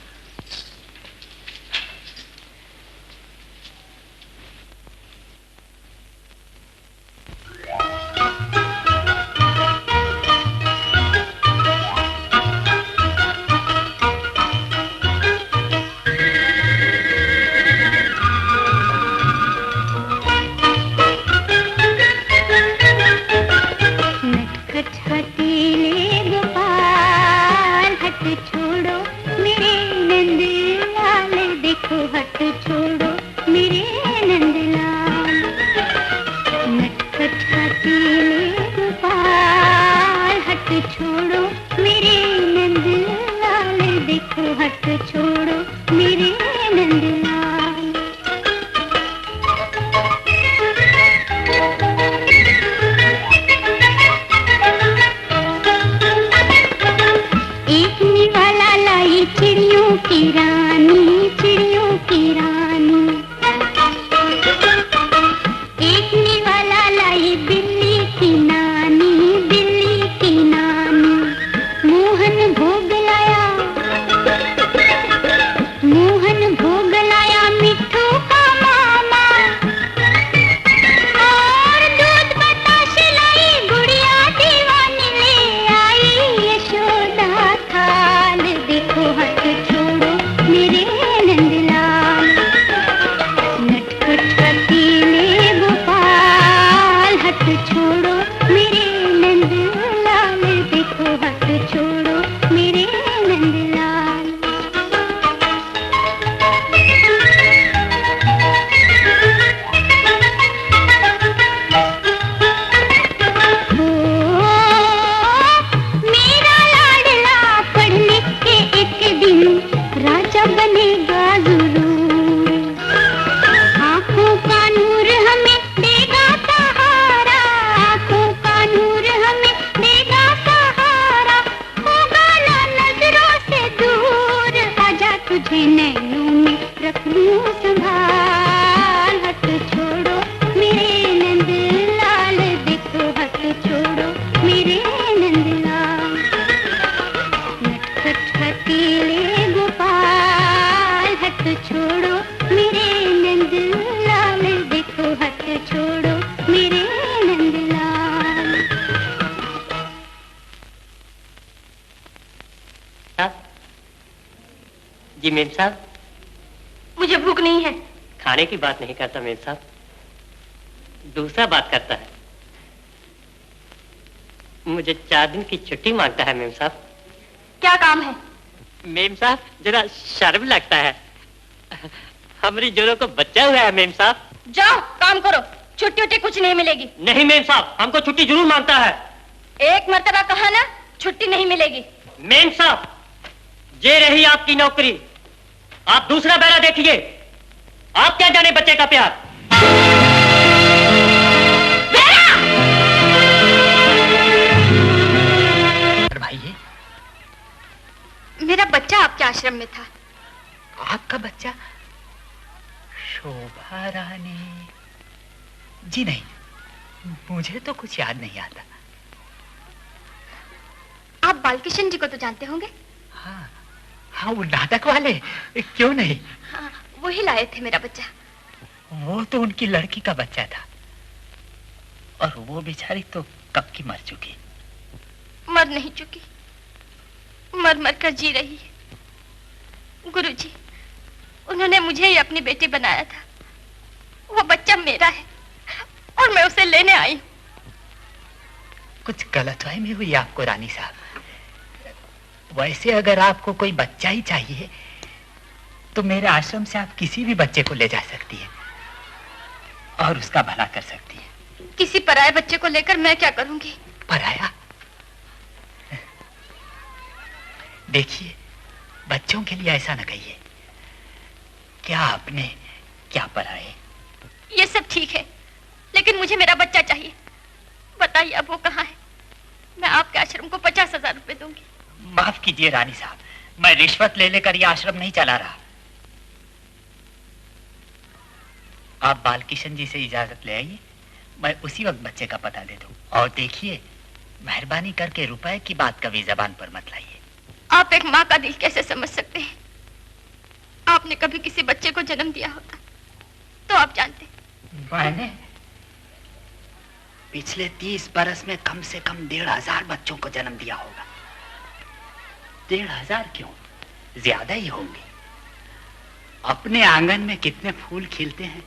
L: जी मेम साहब,
G: मुझे भूख नहीं है।
L: खाने की बात नहीं करता मेम साहब, दूसरा बात करता है। मुझे 4 दिन की छुट्टी मांगता है मेम साहब।
G: क्या काम है?
L: मेम साहब जरा शर्म लगता है, हमारी जोरों को बच्चा हुआ है मेम साहब।
G: जाओ काम करो, छुट्टी उट्टी कुछ नहीं मिलेगी।
L: नहीं मेम साहब, हमको छुट्टी जरूर मांगता है।
G: एक मर्तबा कहा ना, छुट्टी नहीं मिलेगी।
L: मेम साहब, ये रही आपकी नौकरी, आप दूसरा बेरा देखिए। आप क्या जाने बच्चे का प्यार।
N: भाई,
G: मेरा बच्चा आपके आश्रम में था।
N: आपका बच्चा? शोभा रानी? जी नहीं, मुझे तो कुछ याद नहीं आता।
G: आप बालकिशन जी को तो जानते होंगे?
N: हाँ हाँ, वो नाटक वाले, क्यों नहीं।
G: हाँ, वही लाए थे मेरा बच्चा।
N: वो तो उनकी लड़की का बच्चा था, और वो बेचारी तो कब की मर चुकी।
G: मर नहीं चुकी, मर मर कर जी रही है। गुरुजी, उन्होंने मुझे ही अपनी बेटी बनाया था। वो बच्चा मेरा है और मैं उसे लेने आई हूँ।
N: कुछ गलतफहमी हुई आपको रानी साहब। वैसे अगर आपको कोई बच्चा ही चाहिए तो मेरे आश्रम से आप किसी भी बच्चे को ले जा सकती है और उसका भला कर सकती है।
G: किसी पराये बच्चे को लेकर मैं क्या करूंगी?
N: पराया? देखिए, बच्चों के लिए ऐसा न कहिए। क्या अपने क्या पराये।
G: ये सब ठीक है, लेकिन मुझे मेरा बच्चा चाहिए। बताइए अब वो कहाँ है? मैं आपके आश्रम को 50,000 रुपए दूंगी।
N: माफ कीजिए रानी साहब, मैं रिश्वत ले लेकर ये आश्रम नहीं चला रहा। आप बालकिशन जी से इजाजत ले आइए, मैं उसी वक्त बच्चे का पता दे दूं। और देखिए, मेहरबानी करके रुपए की बात कभी जबान पर मत लाइए।
G: आप एक माँ का दिल कैसे समझ सकते हैं? आपने कभी किसी बच्चे को जन्म दिया होता तो आप जानते।
N: मैंने पिछले 30 बरस में कम से कम 1,500 बच्चों को जन्म दिया होगा। 1,500 क्यों, ज्यादा ही होंगे। अपने आंगन में कितने फूल खिलते हैं,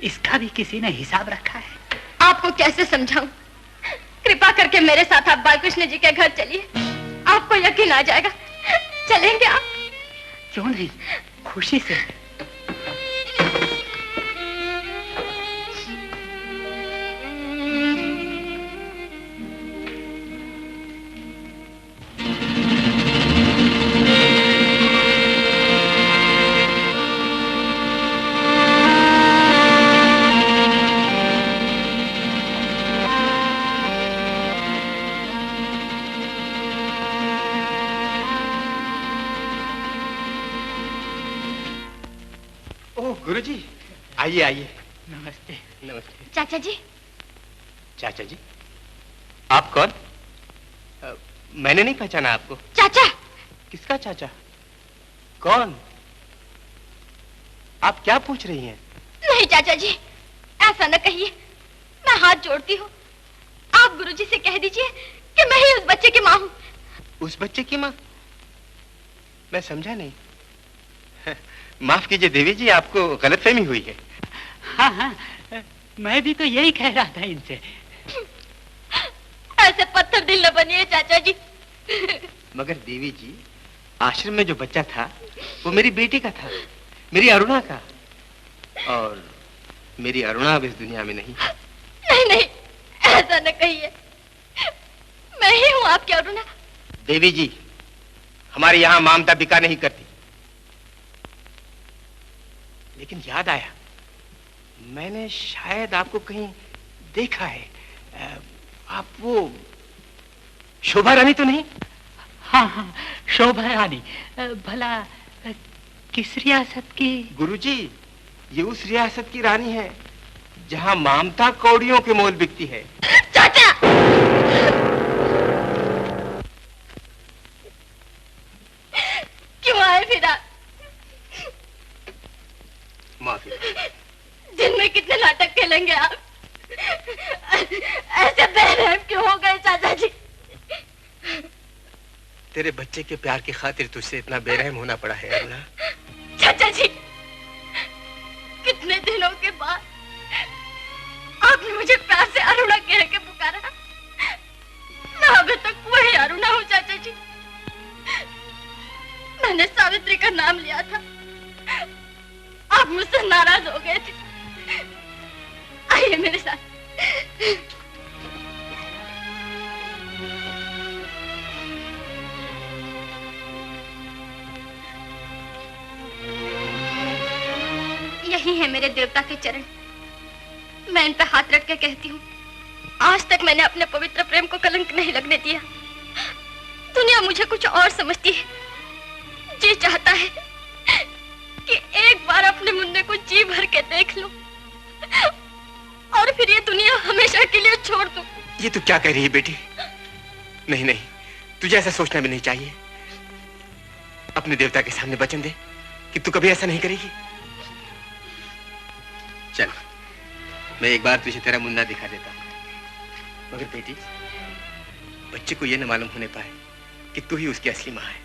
N: इसका भी किसी ने हिसाब रखा है?
G: आपको कैसे समझाऊं? कृपा करके मेरे साथ आप बालकृष्ण जी के घर चलिए, आपको यकीन आ जाएगा। चलेंगे आप?
N: क्यों नहीं, खुशी से।
E: गुरुजी, आइए आइए।
N: नमस्ते।
E: नमस्ते।
G: चाचा जी।
E: चाचा जी? आप कौन? मैंने नहीं पहचाना आपको।
G: चाचा?
E: किसका चाचा? कौन? आप क्या पूछ रही हैं?
G: नहीं चाचा जी, ऐसा न कहिए, मैं हाथ जोड़ती हूँ। आप गुरुजी से कह दीजिए कि मैं ही उस बच्चे की माँ हूँ।
E: उस बच्चे की माँ? मैं समझा नहीं। माफ कीजिए देवी जी, आपको गलतफहमी हुई है।
N: हाँ हाँ, मैं भी तो यही कह रहा था इनसे।
G: ऐसे पत्थर दिल न बनिए चाचा जी।
E: मगर देवी जी, आश्रम में जो बच्चा था वो मेरी बेटी का था, मेरी अरुणा का। और मेरी अरुणा अब इस दुनिया में नहीं।
G: नहीं नहीं, ऐसा न कहिए, मैं ही हूँ आपकी अरुणा।
E: देवी जी, हमारे यहाँ ममता बिका नहीं करती। लेकिन याद आया, मैंने शायद आपको कहीं देखा है। आप वो शोभा रानी तो नहीं?
N: हाँ हाँ, शोभा रानी। भला किस रियासत की?
E: गुरुजी, ये उस रियासत की रानी है जहाँ ममता कौड़ियों के मोल बिकती है।
G: चाचा! क्यों आए फिर आप?
E: माफी।
G: दिन में कितने नाटक खेलेंगे आप? ऐसे बेरहम क्यों हो गए चाचा जी?
E: तेरे बच्चे के प्यार की खातिर तुझसे इतना बेरहम होना पड़ा है अरुणा।
M: बाद आपने मुझे प्यार से अरुणा कह के पुकारा। मैं अभी तक वही अरुणा हूँ चाचा जी। मैंने सावित्री का नाम लिया था, आप मुझसे नाराज हो गए थे। आइए मेरे साथ। यही है मेरे देवता के चरण। मैं इन पे हाथ रख के कहती हूँ, आज तक मैंने अपने पवित्र प्रेम को कलंक नहीं लगने दिया। दुनिया मुझे कुछ और समझती है। जी चाहता है कि एक बार अपने मुन्ने को जी भर के देख लूं और फिर ये दुनिया हमेशा के लिए छोड़ दूं।
E: ये तू क्या कह रही है बेटी? नहीं नहीं, तुझे ऐसा सोचना भी नहीं चाहिए। अपने देवता के सामने वचन दे कि तू कभी ऐसा नहीं करेगी। चल, मैं एक बार तुझे तेरा मुन्ना दिखा देता हूँ। मगर बेटी, बच्चे को ये न मालूम होने पाए कि तू ही उसकी असली माँ है।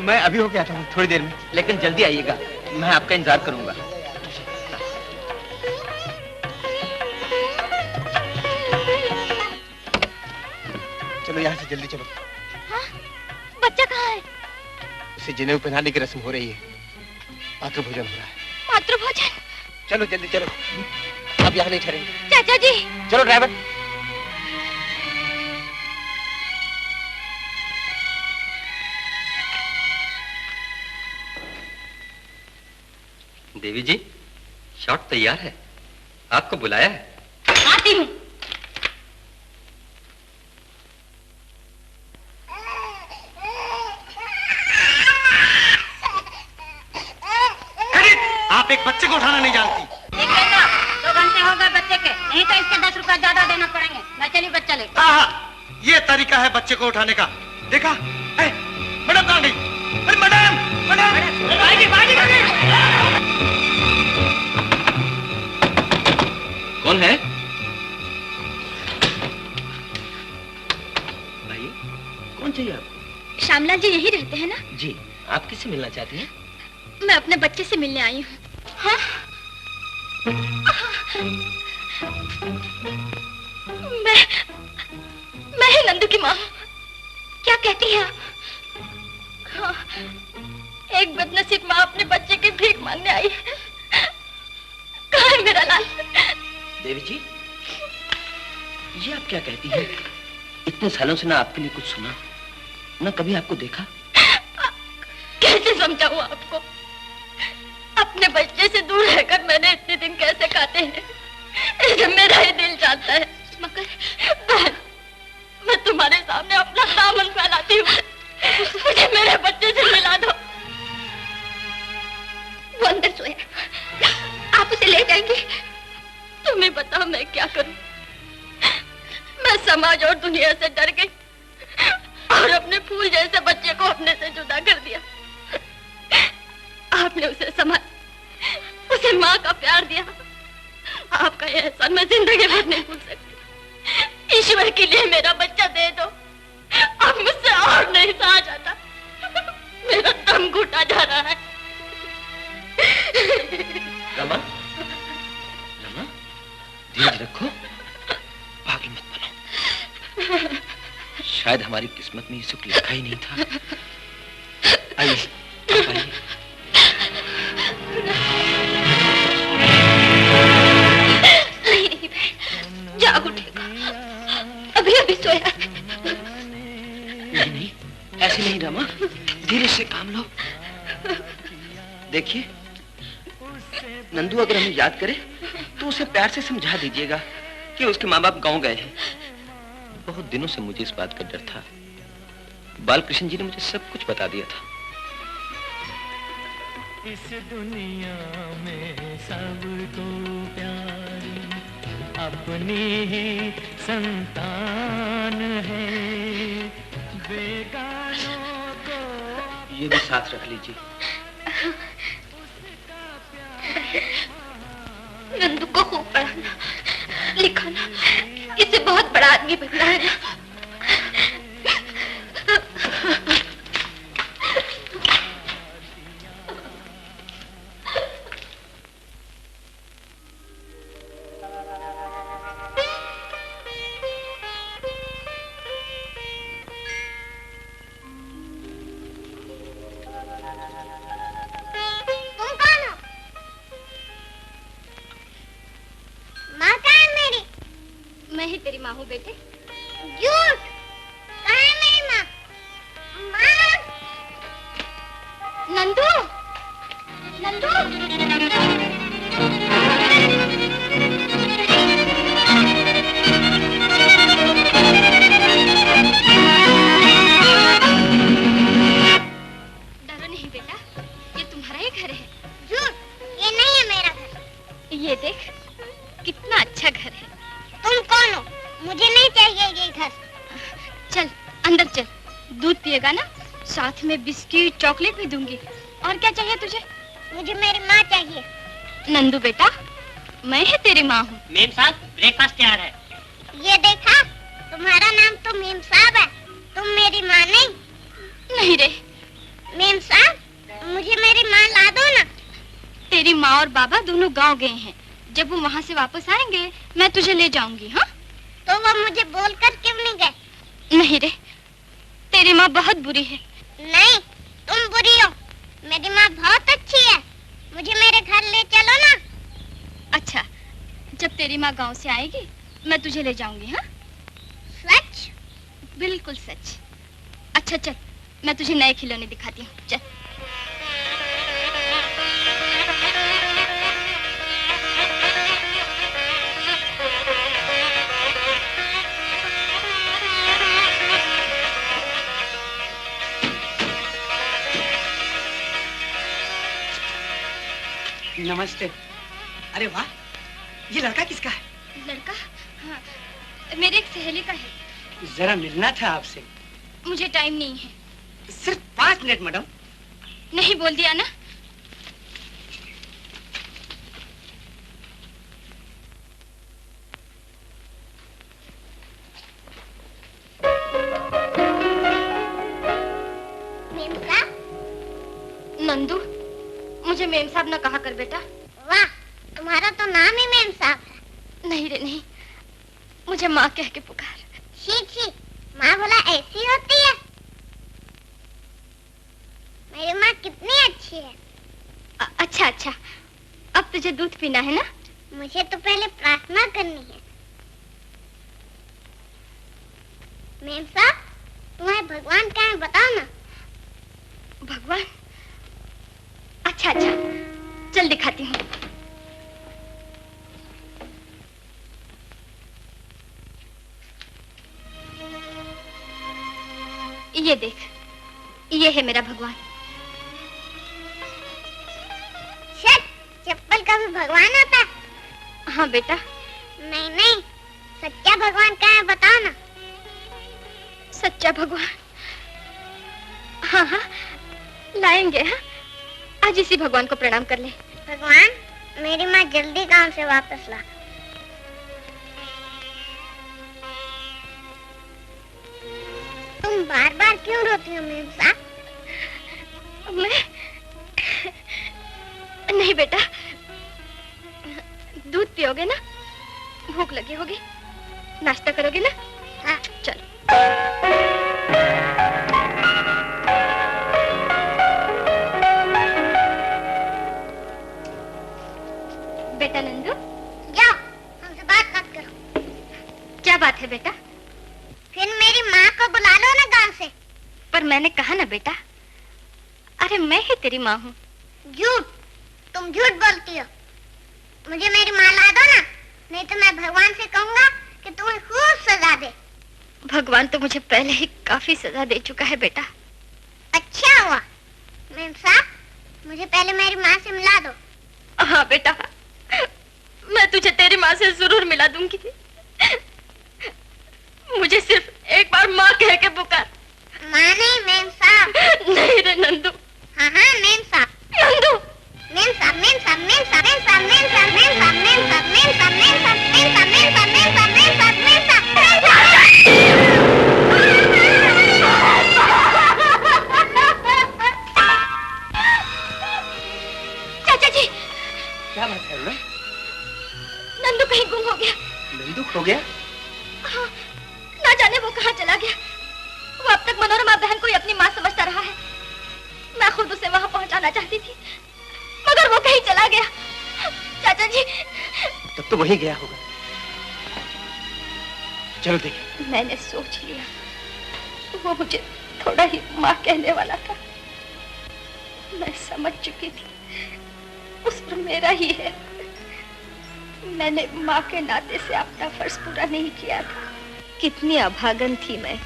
E: मैं अभी होके आता हूँ, थोड़ी देर में।
L: लेकिन जल्दी आइएगा, मैं आपका इंतजार करूंगा।
E: चलो यहाँ से जल्दी चलो।
M: हाँ? बच्चा कहाँ है?
E: उसे जनेऊ पहनाने की रस्म हो रही है। मातृभोजन हो रहा है।
M: मातृभोजन?
E: चलो जल्दी चलो, अब यहाँ नहीं ठहरेंगे।
M: चाचा जी।
E: चलो ड्राइवर।
L: देवी जी, शॉट तैयार है, आपको बुलाया है।
M: आती हूँ।
L: आप एक बच्चे को उठाना नहीं जानती।
O: एक बेटा, 2 घंटे हो गए बच्चे के, नहीं तो इसके 10 रुपए ज्यादा देना पड़ेंगे। मैं चली बच्चा लेकर।
L: ये तरीका है बच्चे को उठाने का। देखा? मैडम कहाँ गई? अरे मैडम, मैडम, कौन है?
F: भाई, कौन चाहिए आपको?
M: श्यामला जी यही रहते हैं ना?
F: जी, आप किससे मिलना चाहती हैं?
M: मैं अपने बच्चे से मिलने आई हूँ। हाँ? मैं ही नंदू की माँ हूँ। क्या कहती हैं आप? हाँ, एक बदनसीब माँ अपने बच्चे की भीख मांगने आई है। कहाँ है मेरा लाल?
F: देवी जी, ये आप क्या कहती हैं? इतने सालों से ना आपके लिए कुछ सुना, ना कभी आपको देखा।
M: कैसे समझाऊं आपको? अपने बच्चे से दूर रहकर मैंने इतने दिन कैसे काटे हैं, इसे मेरा ही दिल जानता है। मगर बहन, मैं तुम्हारे सामने अपना दामन फैलाती हूँ। मुझे मेरे बच्चे से मिला दो। वो अंदर सोया, आप उसे ले जाएंगे? तुम्हें बताओ मैं क्या करूं? मैं समाज और दुनिया से डर गई और अपने फूल जैसे बच्चे को अपने से जुदा कर दिया। आपने उसे संभाल, उसे माँ का प्यार दिया। आपका यह एहसान मैं जिंदगी भर नहीं भूल सकती। ईश्वर के लिए मेरा बच्चा दे दो। अब मुझसे और नहीं सहा जाता। मेरा दम घुटा जा रहा है।
F: रमा, रमा, धीरज रखो, पागल मत बनो। शायद हमारी किस्मत में ये सुख लिखा ही नहीं था। आइए, आप आइए।
M: नहीं नहीं बहन, जाग उठेगा। अभी अभी सोया।
F: नहीं नहीं, ऐसे नहीं रमा, धीरे से काम लो। देखिए, नंदू अगर हमें याद करे तो उसे प्यार से समझा दीजिएगा कि उसके माँ बाप गांव गए हैं। बहुत दिनों से मुझे इस बात का डर था। बालकृष्ण जी ने मुझे सब कुछ बता दिया था।
P: इस दुनिया में सबको प्यारी अपनी ही संतान है, बेगानों को।
F: ये भी साथ रख लीजिए।
G: नंदू को खूब पढ़ाना लिखाना, इसे बहुत बड़ा आदमी बनना है ना। मैं ही तेरी माँ हूँ बेटे।
B: झूठ, कहाँ है मेरी माँ? माँ!
G: नंदू, नंदू। डरो नहीं बेटा, ये तुम्हारा ही घर है।
B: झूठ, ये नहीं है मेरा घर।
G: ये देख, कितना अच्छा घर है।
B: तुम कौन हो? मुझे नहीं चाहिए ये घर।
G: चल अंदर चल, दूध पिएगा ना, साथ में बिस्किट चॉकलेट भी दूंगी। और क्या चाहिए तुझे?
B: मुझे मेरी माँ चाहिए।
G: नंदू बेटा, मैं ही तेरी माँ हूँ।
N: मेम साहब, ब्रेकफास्ट तैयार है।
B: ये देखा, तुम्हारा नाम तो मेम साहब है, तुम मेरी माँ नहीं।
G: नहीं रे
B: मेम साहब, मुझे मेरी माँ ला दो ना।
G: तेरी माँ और बाबा दोनों गांव गए हैं, जब वो वहाँ से वापस आएंगे मैं तुझे ले जाऊंगी। हाँ,
B: तो वो मुझे बोलकर क्यों नहीं गए?
G: नहीं रे, तेरी माँ बहुत बुरी है।
B: नहीं, तुम बुरी हो। मेरी माँ बहुत अच्छी है, मुझे मेरे घर ले चलो ना।
G: अच्छा, जब तेरी माँ गांव से आएगी मैं तुझे ले जाऊंगी। हाँ,
B: सच?
G: बिल्कुल सच। अच्छा चल, मैं तुझे नए खिलौने दिखाती हूँ। चल।
Q: नमस्ते। अरे वाह, ये लड़का किसका है?
G: लड़का? हाँ, मेरे एक सहेली का है।
Q: जरा मिलना था आपसे।
G: मुझे टाइम नहीं है।
Q: सिर्फ 5 मिनट मैडम।
G: नहीं बोल दिया ना।
B: मेम साहब?
G: नंदू, मुझे मेम साहब न कहा कर बेटा।
B: वाह, तुम्हारा तो नाम ही मेम साहब है।
G: नहीं रे नहीं, मुझे माँ कह के पुकार।
B: छी छी, माँ भला ऐसी होती है? मेरी माँ कितनी अच्छी है।
G: अच्छा अच्छा, अब तुझे दूध पीना है ना?
B: मुझे तो पहले प्रार्थना करनी है। मेम साहब, तुम्हें भगवान कहाँ है बताओ ना।
G: भगवान? अच्छा अच्छा, चल दिखाती हूँ। ये देख, ये है मेरा भगवान।
B: शट, चप्पल का भी भगवान आता है?
G: हाँ बेटा।
B: नहीं नहीं, सच्चा भगवान कहाँ है बताओ ना।
G: सच्चा भगवान? हाँ हाँ, लाएंगे। हाँ, आज इसी भगवान को प्रणाम कर ले।
B: भगवान, मेरी माँ जल्दी गांव से वापस ला। तुम बार बार क्यों रोती हो मेम साहब?
G: मैं नहीं बेटा, दूध पियोगे ना? भूख लगी होगी, नाश्ता करोगे ना?
B: हाँ।
G: चल। बेटा नंदू,
B: जाओ, हमसे बात मत करो।
G: क्या बात है बेटा?
B: फिर मेरी माँ को बुला लो ना गांव से।
G: पर मैंने कहा ना बेटा, अरे मैं ही तेरी माँ हूँ।
B: झूठ, तुम झूठ बोलती हो। मुझे मेरी माँ ला दो ना, नहीं तो मैं भगवान से कहूँगा कि तुम्हें खूब सजा दे।
G: भगवान तो मुझे पहले ही काफी सजा दे चुका है बेटा।
B: अच्छा हुआ। मेम साहब, मुझे पहले मेरी माँ से मिला दो।
G: हाँ बेटा, मैं तुझे तेरी माँ से जरूर मिला दूंगी। मुझे सिर्फ एक बार माँ कह के पुकार।
B: माँ नहीं, मेम साहब।
G: नहीं रे नंदू।
B: हाँ हाँ, मेम साहब।
G: नंदू।
B: मेम साहब, मेम साहब, मेम साहब, मेम साहब, मेम साहब, मेम साहब, मेम साहब, मेम साहब, मेम साहब, मेम साहब, मेम साहब, मेम साहब, मेम साहब, मेम साहब,
G: चाचा जी।
E: क्या बात है?
G: नंदू कहीं गुम हो गया।
E: नंदू खो गया?
G: हाँ, ना जाने वो कहाँ चला गया। वो अब तक मनोरमा बहन को ही अपनी माँ समझता रहा है। मैं खुद उसे वहाँ पहुँचाना चाहती थी, मगर वो कहीं चला गया। चाचा जी।
E: तब तो वहीं गया होगा। चलो देखें।
G: मैंने सोच लिया, वो मुझे थोड़ा ही माँ कहने वाला था। मैं समझ चुकी थी उस पर मेरा ही है। मैंने माँ के नाते से अपना फर्ज पूरा नहीं किया था। कितनी अभागन थी मैं।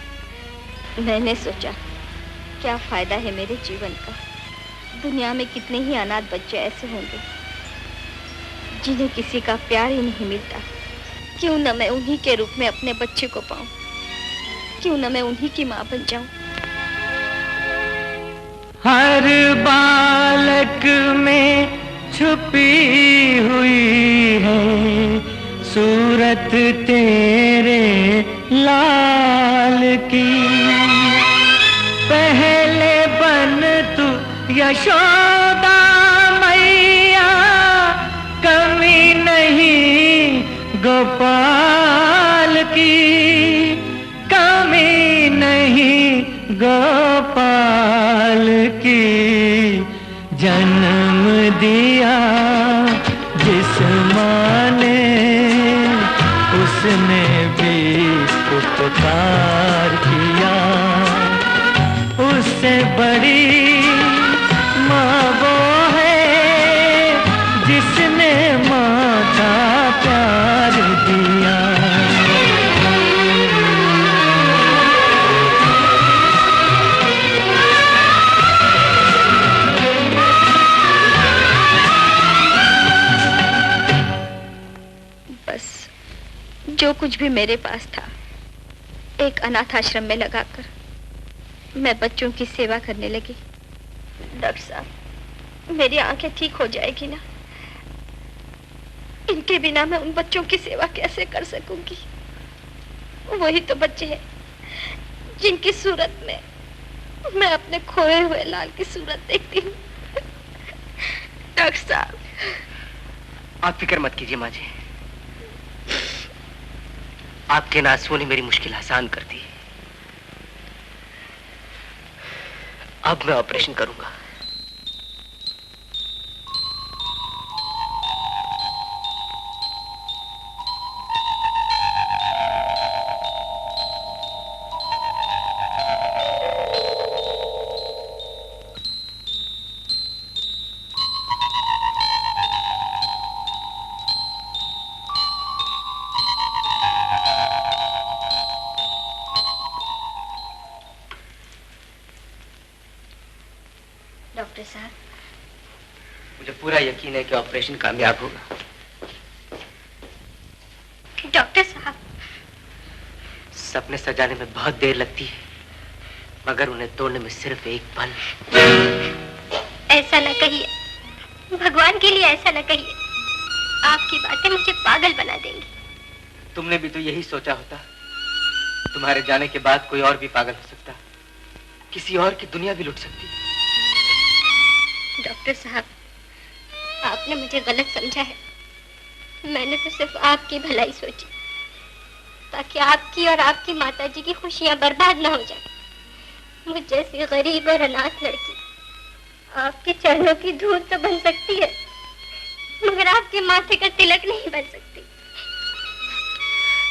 G: मैंने सोचा क्या फायदा है मेरे जीवन का। दुनिया में कितने ही अनाथ बच्चे ऐसे होंगे जिन्हें किसी का प्यार ही नहीं मिलता। क्यों न मैं उन्हीं के रूप में अपने बच्चे को पाऊं, क्यों न मैं उन्हीं की माँ बन जाऊं।
P: हर बालक में छुपी हुई है सूरत तेरे लाल की। पहले बन तू यशोदा मैया, कमी नहीं गोपाल की, कमी नहीं गोपाल की। जन्म दिया जिस माँ ने, उसने भी उपकार किया। उससे बड़ी माँ वो है जिसने माँ का प्यार दिया।
G: बस जो कुछ भी मेरे पास था एक अनाथ आश्रम में लगाकर मैं बच्चों की सेवा करने लगी। डॉक्टर साहब, मेरी आंखें ठीक हो जाएगी ना? इनके बिना मैं उन बच्चों की सेवा कैसे कर सकूंगी? वही तो बच्चे हैं जिनकी सूरत में मैं अपने खोए हुए लाल की सूरत देखती हूँ। डॉक्टर साहब,
E: आप फिक्र मत कीजिए माँ जी। आपके आंसुओं ने मेरी मुश्किल आसान कर दी। अब मैं ऑपरेशन करूंगा।
G: डॉक्टर साहब,
E: मुझे पूरा यकीन है कि ऑपरेशन कामयाब होगा।
G: डॉक्टर साहब,
E: सपने सजाने में बहुत देर लगती है, मगर उन्हें तोड़ने में सिर्फ एक पल।
G: ऐसा न कहिए, भगवान के लिए ऐसा न कहिए। आपकी बातें मुझे पागल बना देंगी।
E: तुमने भी तो यही सोचा होता। तुम्हारे जाने के बाद कोई और भी पागल हो सकता, किसी और की दुनिया भी लुट सकती।
G: डॉक्टर साहब, आपने मुझे गलत समझा है। मैंने तो सिर्फ आपकी भलाई सोची, ताकि आपकी और आपकी माताजी की खुशियां बर्बाद ना हो जाए। मुझ जैसी गरीब और अनाथ लड़की आपके चरणों की धूल तो बन सकती है, मगर आपके माथे का तिलक नहीं बन सकती।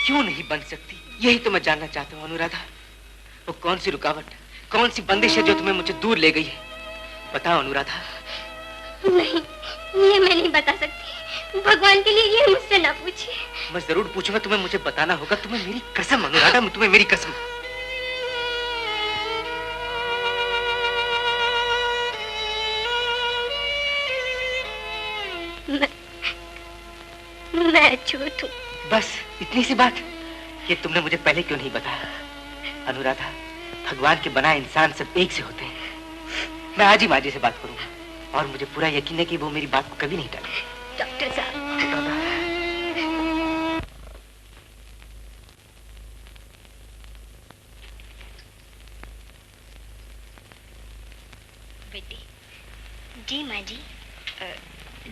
E: क्यों नहीं बन सकती? यही तो मैं जानना चाहता हूँ अनुराधा। वो कौन सी रुकावट, कौन सी बंदिश है जो तुम्हें मुझे दूर ले गई है? बताओ अनुराधा।
G: नहीं, ये मैं नहीं बता सकती। भगवान के लिए ये मुझसे ना पूछिए।
E: मैं जरूर पूछूंगा, तुम्हें मुझे बताना होगा। तुम्हें मेरी कसम अनुराधा, तुम्हें मेरी कसम।
G: मैं अछूत हूँ।
E: बस इतनी सी बात, ये तुमने मुझे पहले क्यों नहीं बताया? अनुराधा, भगवान के बनाए इंसान सब एक से होते हैं। मैं आज ही माँ जी से बात करूंगा और मुझे पूरा यकीन है कि वो मेरी बात को कभी नहीं टालेंगे।
G: डॉक्टर साहब, बेटी। जी माँ जी,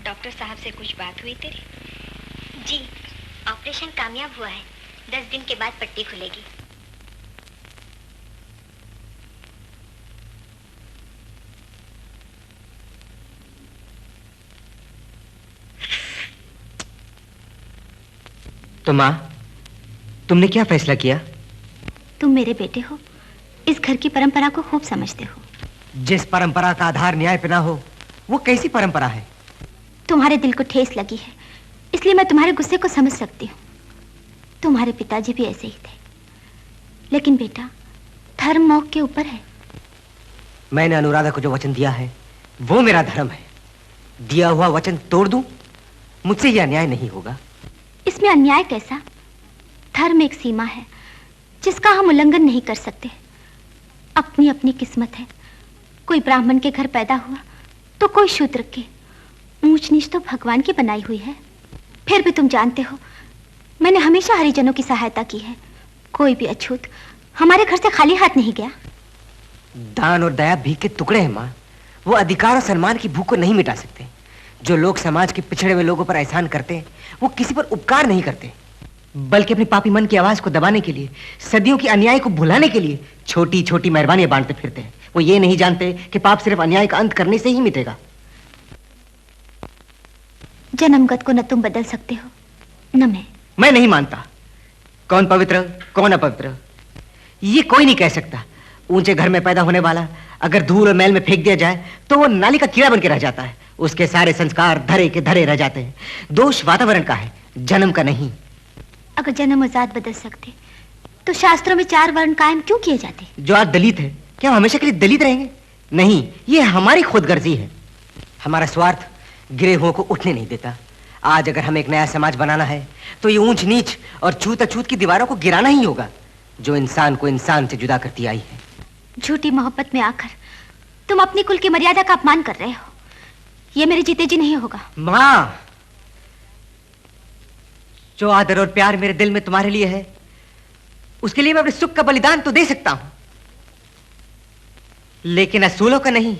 G: डॉक्टर साहब से कुछ बात हुई तेरी? जी, ऑपरेशन कामयाब हुआ है। 10 दिन के बाद पट्टी खुलेगी।
E: तो माँ, तुमने क्या फैसला किया?
R: तुम मेरे बेटे हो, इस घर की परंपरा को खूब समझते हो।
E: जिस परंपरा का आधार न्याय पे ना हो, वो कैसी परंपरा है?
R: तुम्हारे दिल को ठेस लगी है, इसलिए मैं तुम्हारे गुस्से को समझ सकती हूँ। तुम्हारे पिताजी भी ऐसे ही थे, लेकिन बेटा, धर्म मोक्ष के ऊपर है।
E: मैंने अनुराधा को जो वचन दिया है, वो मेरा धर्म है। दिया हुआ वचन तोड़ दूं, मुझसे यह अन्याय नहीं होगा।
R: इसमें अन्याय कैसा? धर्म एक सीमा है जिसका हम उल्लंघन नहीं कर सकते। अपनी अपनी किस्मत है। कोई ब्राह्मण के घर पैदा हुआ तो कोई शूद्र के। ऊंच नीच तो भगवान की बनाई हुई है। फिर भी तुम जानते हो, मैंने हमेशा हरिजनों की सहायता की है। कोई भी अछूत हमारे घर से खाली हाथ नहीं गया।
E: दान और दया भीख के टुकड़े हैं माँ। वो अधिकार और सम्मान की भूख को नहीं मिटा सकते। जो लोग समाज के पिछड़े हुए लोगों पर एहसान करते हैं, वो किसी पर उपकार नहीं करते, बल्कि अपने पापी मन की आवाज को दबाने के लिए, सदियों की अन्याय को भुलाने के लिए छोटी छोटी मेहरबानियां बांटते फिरते हैं। वो ये नहीं जानते कि पाप सिर्फ अन्याय का अंत करने से ही मिटेगा।
R: जन्मगत को न तुम बदल सकते हो, न
E: मैं नहीं मानता। कौन पवित्र कौन अपवित्र, ये कोई नहीं कह सकता। ऊंचे घर में पैदा होने वाला अगर धूल और मैल में फेंक दिया जाए तो वो नाली का कीड़ा बन के रह जाता है। उसके सारे संस्कार धरे के धरे रह जाते हैं। दोष वातावरण का है, जन्म का नहीं।
R: अगर जन्म और जात बदल सकते तो शास्त्रों में 4 वर्ण कायम क्यों किए जाते?
E: जो आज दलित है, क्या हम हमेशा के लिए दलित रहेंगे? नहीं, ये हमारी खुदगर्जी है। हमारा स्वार्थ गिरे हुओं को उठने नहीं देता। आज अगर हमें एक नया समाज बनाना है तो ये ऊंच नीच और छूत अछूत की दीवारों को गिराना ही होगा, जो इंसान को इंसान से जुदा करती आई है।
R: झूठी मोहब्बत में आकर तुम अपनी कुल की मर्यादा का अपमान कर रहे हो। ये मेरे जीते जी नहीं होगा।
E: माँ, जो आदर और प्यार मेरे दिल में तुम्हारे लिए है, उसके लिए मैं अपने सुख का बलिदान तो दे सकता हूं, लेकिन असूलों का नहीं।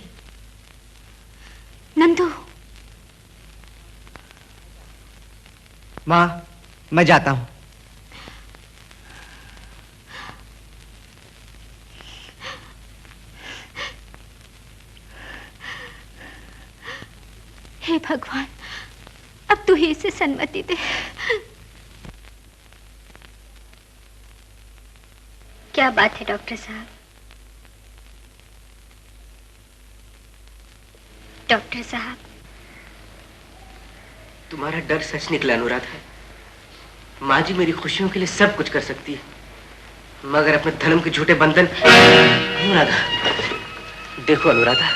R: नंदू।
E: माँ, मैं जाता हूं।
R: हे भगवान, अब तू ही इसे सन्मति दे।
G: क्या बात है डॉक्टर साहब? डॉक्टर साहब,
E: तुम्हारा डर सच निकला अनुराधा। माँ जी मेरी खुशियों के लिए सब कुछ कर सकती है, मगर अपने धर्म के झूठे बंधन। अनुराधा, देखो अनुराधा,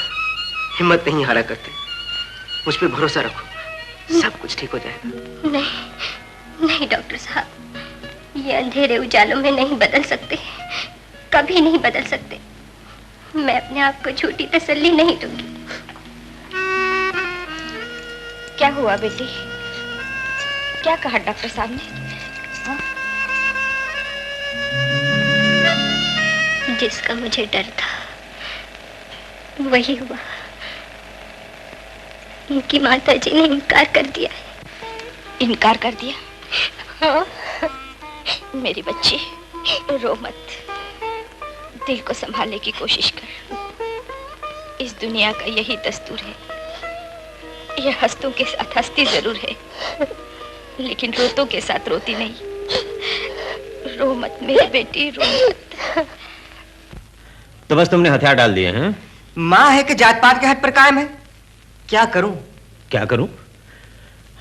E: हिम्मत नहीं हारा करते। मुझ पे भरोसा रखो, सब कुछ ठीक हो जाएगा।
G: नहीं नहीं डॉक्टर साहब, ये अंधेरे उजालों में नहीं बदल सकते, कभी नहीं बदल सकते। मैं अपने आप को झूठी तसल्ली नहीं दूंगी।
D: क्या हुआ बेटी? क्या कहा डॉक्टर साहब ने?
G: जिसका मुझे डर था वही हुआ। उनकी माता जी ने इनकार कर दिया है।
D: इनकार कर दिया?
G: हाँ।
D: मेरी बच्ची, रो मत, दिल को संभालने की कोशिश कर। इस दुनिया का यही दस्तूर है। यह हंसतों के साथ हंसती जरूर है, लेकिन रोतों के साथ रोती नहीं। रो मत मेरी बेटी, रो मत।
F: तो बस तुमने हथियार डाल दिए हैं?
E: माँ है कि जात पात के हट पर कायम है। क्या करूं?
F: क्या करूं?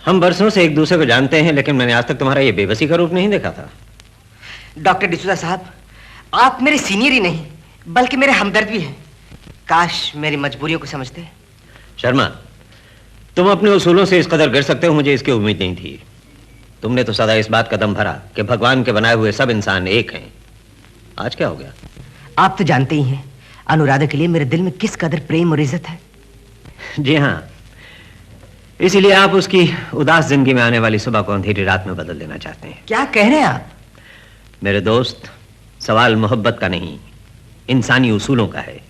F: हम बरसों से एक दूसरे को जानते हैं, लेकिन मैंने आज तक तुम्हारा ये बेबसी का रूप नहीं देखा था।
E: डॉक्टर डिसूजा साहब, आप मेरे सीनियर ही नहीं बल्कि मेरे हमदर्द भी हैं। काश मेरी मजबूरियों को समझते।
F: शर्मा, तुम अपने उसूलों से इस कदर गिर सकते हो, मुझे इसकी उम्मीद नहीं थी। तुमने तो सदा इस बात का दम भरा कि भगवान के बनाए हुए सब इंसान एक हैं। आज क्या हो गया?
E: आप तो जानते ही हैं अनुराधा के लिए मेरे दिल में किस कदर प्रेम और इज्जत है।
F: जी हाँ, इसीलिए आप उसकी उदास जिंदगी में आने वाली सुबह को अंधेरी रात में बदल देना चाहते हैं।
E: क्या कह रहे हैं आप?
F: मेरे दोस्त, सवाल मोहब्बत का नहीं, इंसानी उसूलों का है।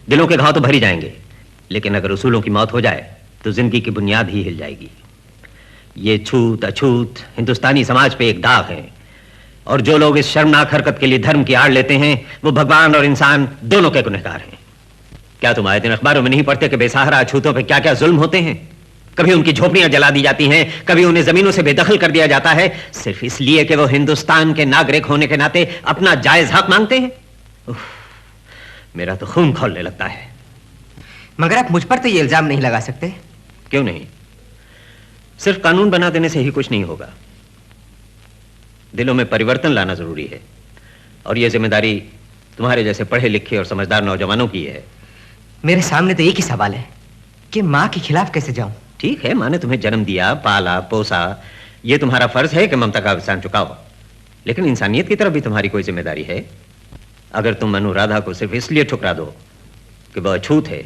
F: दिलों के घाव तो भरी जाएंगे, लेकिन अगर उसूलों की मौत हो जाए तो जिंदगी की बुनियाद ही हिल जाएगी। ये छूत अछूत हिंदुस्तानी समाज पे एक दाग है, और जो लोग इस शर्मनाक हरकत के लिए धर्म की आड़ लेते हैं वो भगवान और इंसान दोनों के गुनहगार हैं। क्या तुम आए दिन अखबारों में नहीं पढ़ते कि बेसहारा अछूतों पे क्या क्या जुल्म होते हैं? कभी उनकी झोपड़ियां जला दी जाती हैं, कभी उन्हें जमीनों से बेदखल कर दिया जाता है, सिर्फ इसलिए कि वो हिंदुस्तान के नागरिक होने के नाते अपना जायज हक मांगते हैं। मेरा तो खून खौलने लगता है।
E: मगर आप मुझ पर तो ये इल्जाम नहीं लगा सकते।
F: क्यों नहीं? सिर्फ कानून बना देने से ही कुछ नहीं होगा। दिलों में परिवर्तन लाना जरूरी है, और यह जिम्मेदारी तुम्हारे जैसे पढ़े लिखे और समझदार नौजवानों की है।
E: मेरे सामने तो एक ही सवाल है कि माँ के खिलाफ कैसे जाऊं।
F: ठीक है, माँ ने तुम्हें जन्म दिया, पाला, पोसा, यह तुम्हारा फर्ज है कि ममता का एहसान चुकाओ, लेकिन इंसानियत की तरफ भी तुम्हारी कोई जिम्मेदारी है। अगर तुम अनुराधा को सिर्फ इसलिए ठुकरा दो कि वह अछूत है,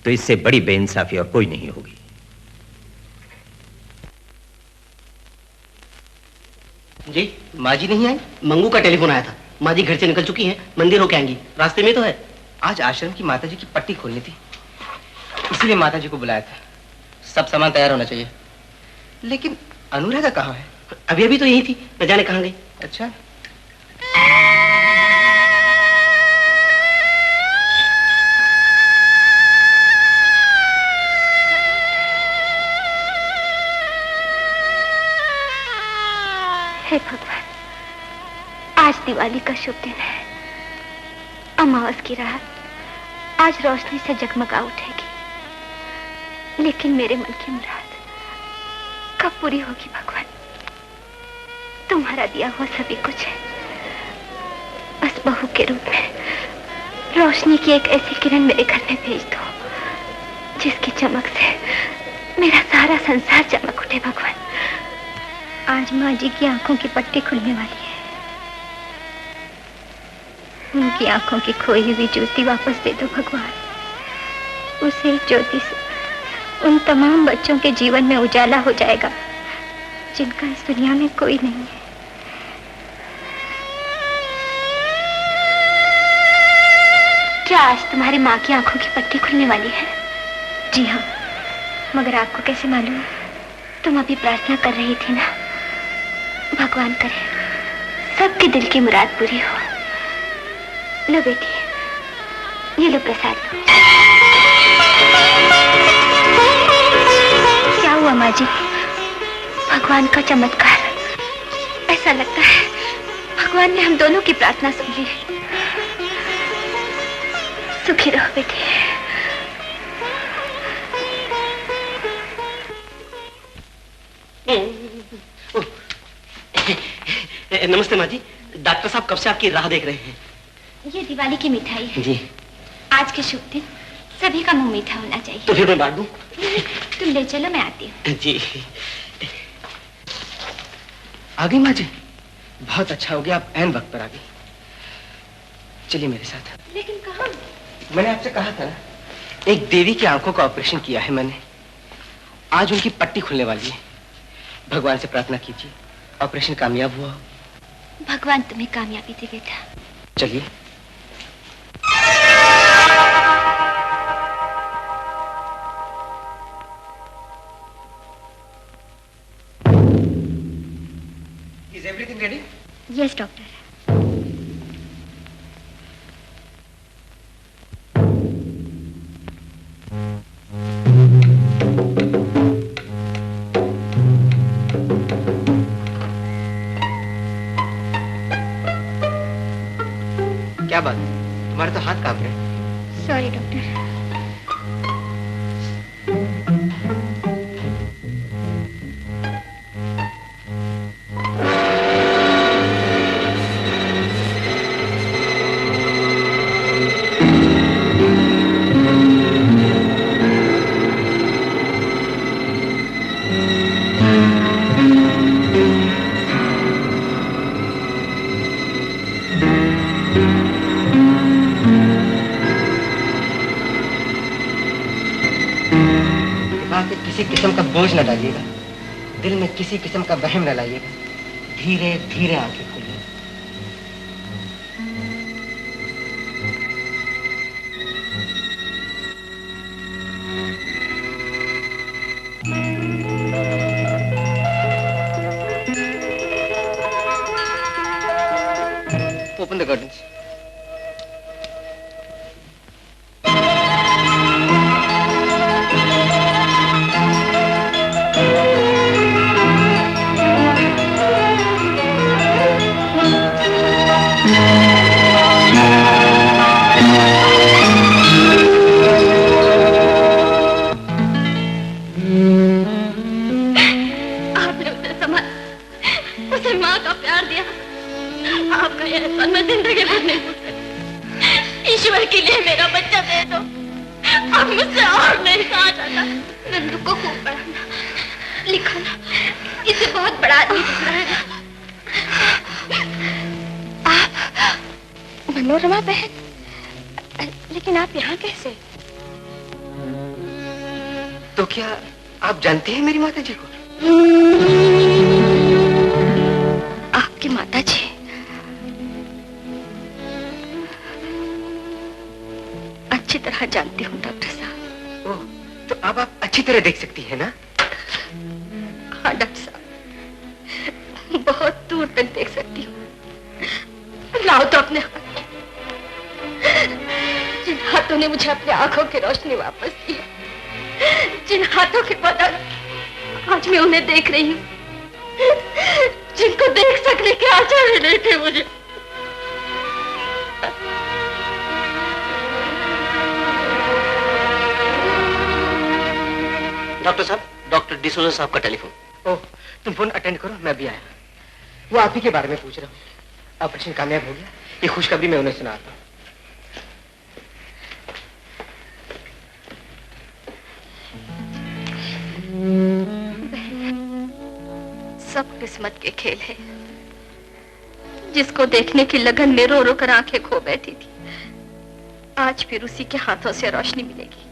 F: तो इससे बड़ी बेइंसाफी और कोई नहीं होगी।
S: जी, माँ जी नहीं आई? मंगू का टेलीफोन आया था। माँ जी घर से निकल चुकी हैं, मंदिर होके आएंगी, रास्ते में तो है।
E: आज आश्रम की माता जी की पट्टी खोलनी थी, इसलिए माता जी को बुलाया था।
S: सब सामान तैयार होना चाहिए।
E: लेकिन अनुराधा कहाँ है?
S: अभी अभी तो यही थी, न जाने कहाँ गई।
E: अच्छा,
R: हे भगवान, आज दिवाली का शुभ दिन है। अमावस की रात आज रोशनी से जगमगा उठेगी, लेकिन मेरे मन की मुराद कब पूरी होगी भगवान? तुम्हारा दिया हुआ सभी कुछ है, बस बहू के रूप में रोशनी की एक ऐसी किरण मेरे घर में भेज दो जिसकी चमक से मेरा सारा संसार चमक उठे भगवान। आज माँ जी की आंखों की पट्टी खुलने वाली है। उनकी आंखों की खोई हुई ज्योति वापस दे दो भगवान। उसे ज्योति से उन तमाम बच्चों के जीवन में उजाला हो जाएगा जिनका इस दुनिया में कोई नहीं है। क्या आज तुम्हारी माँ की आंखों की पट्टी खुलने वाली है? जी हाँ, मगर आपको कैसे मालूम? तुम अभी प्रार्थना कर रही थी ना। भगवान करे सबके दिल की मुराद पूरी हो। लो बेटी, ये लो प्रसाद। क्या हुआ माँ जी? भगवान का चमत्कार। ऐसा लगता है भगवान ने हम दोनों की प्रार्थना सुन ली। सुखी रहो बेटी।
S: नमस्ते माँ जी, डॉक्टर साहब कब से आपकी राह देख रहे हैं।
R: ये दिवाली की मिठाई है
S: जी।
R: आज के शुभ दिन सभी का मुंह मीठा होना चाहिए।
S: तो फिर मैं बांट दूं?
R: तुम ले चलो, मैं आती हूँ।
S: जी।
E: आ गई माँ जी? बहुत अच्छा हो गया, आप ऐन वक्त पर आ गई। चलिए मेरे साथ।
R: लेकिन कहाँ?
E: मैंने आपसे कहा था ना, एक देवी की आंखों का ऑपरेशन किया है मैंने। आज उनकी पट्टी खुलने वाली है। भगवान से प्रार्थना कीजिए ऑपरेशन कामयाब हुआ।
R: भगवान तुम्हें कामयाबी दे बेटा।
E: चलिए।
S: Is everything ready?
R: Yes doctor.
E: क्या बात, तुम्हारे तो हाथ कांप रहे।
R: Sorry doctor.
E: आप एक किसी किस्म का बोझ न डालिएगा, दिल में किसी किस्म का वहम न लाइएगा। धीरे धीरे आंखें खोलिए। Open the curtains.
M: आपने उसे संभाला, उसे माँ का प्यार दिया। आपका यह एहसान मैं जिंदगी भर नहीं भूल सकती। ईश्वर के लिए मेरा बच्चा दे दो, अब मुझसे और नहीं सहा जाता।
G: नंदू को खूब पढ़ाना, लिखाना, इसे बहुत बड़ा आदमी बनाना। आप मनोरमा बहन, लेकिन आप यहाँ कैसे?
E: तो क्या आप जानते हैं मेरी माता जी को?
G: आपकी माता जी? अच्छी तरह जानती हूँ डॉक्टर साहब।
E: ओह, तो अब आप अच्छी तरह देख सकती हैं ना?
G: हाँ डॉक्टर साहब, बहुत दूर तक देख सकती हूँ। लाओ तो अपने हाथ। जिन हाथों ने मुझे अपनी आंखों की रोशनी वापस दी, जिन हाथों के बदल आज मैं उन्हें देख रही हूँ, जिनको देख सकने की आशा भी नहीं थी मुझे।
E: डॉक्टर साहब, डॉक्टर डिसोजा साहब का टेलीफोन। ओह, तुम फोन अटेंड करो, मैं भी आया। वो आप ही के बारे में पूछ रहा हूँ। ऑपरेशन कामयाब हो गया, ये खुशखबरी मैं उन्हें सुनाता हूँ।
G: सब किस्मत के खेल है। जिसको देखने की लगन में रो रो कर आंखें खो बैठी थी, आज फिर उसी के हाथों से रोशनी मिलेगी।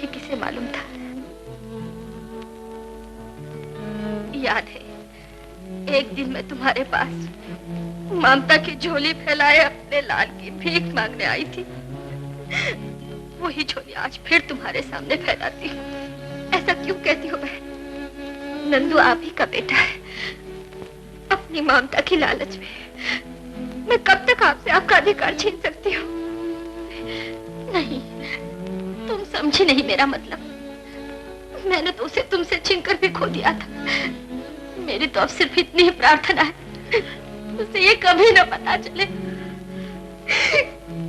G: ये किसे मालूम था? याद है एक दिन मैं तुम्हारे पास ममता की झोली फैलाए अपने लाल की भीख मांगने आई थी। वही झोली आज फिर तुम्हारे सामने फैलाती हूँ। ऐसा क्यों कहती हो बहन? नंदू आप ही का बेटा है। अपनी ममता की लालच में मैं कब तक आपसे आपका अधिकार छीन सकती हूँ? नहीं, तुम समझी नहीं मेरा मतलब। मैंने तो उसे तुमसे छीनकर भी खो दिया था। मेरी तो अब सिर्फ इतनी ही प्रार्थना है, उसे ये कभी न पता चले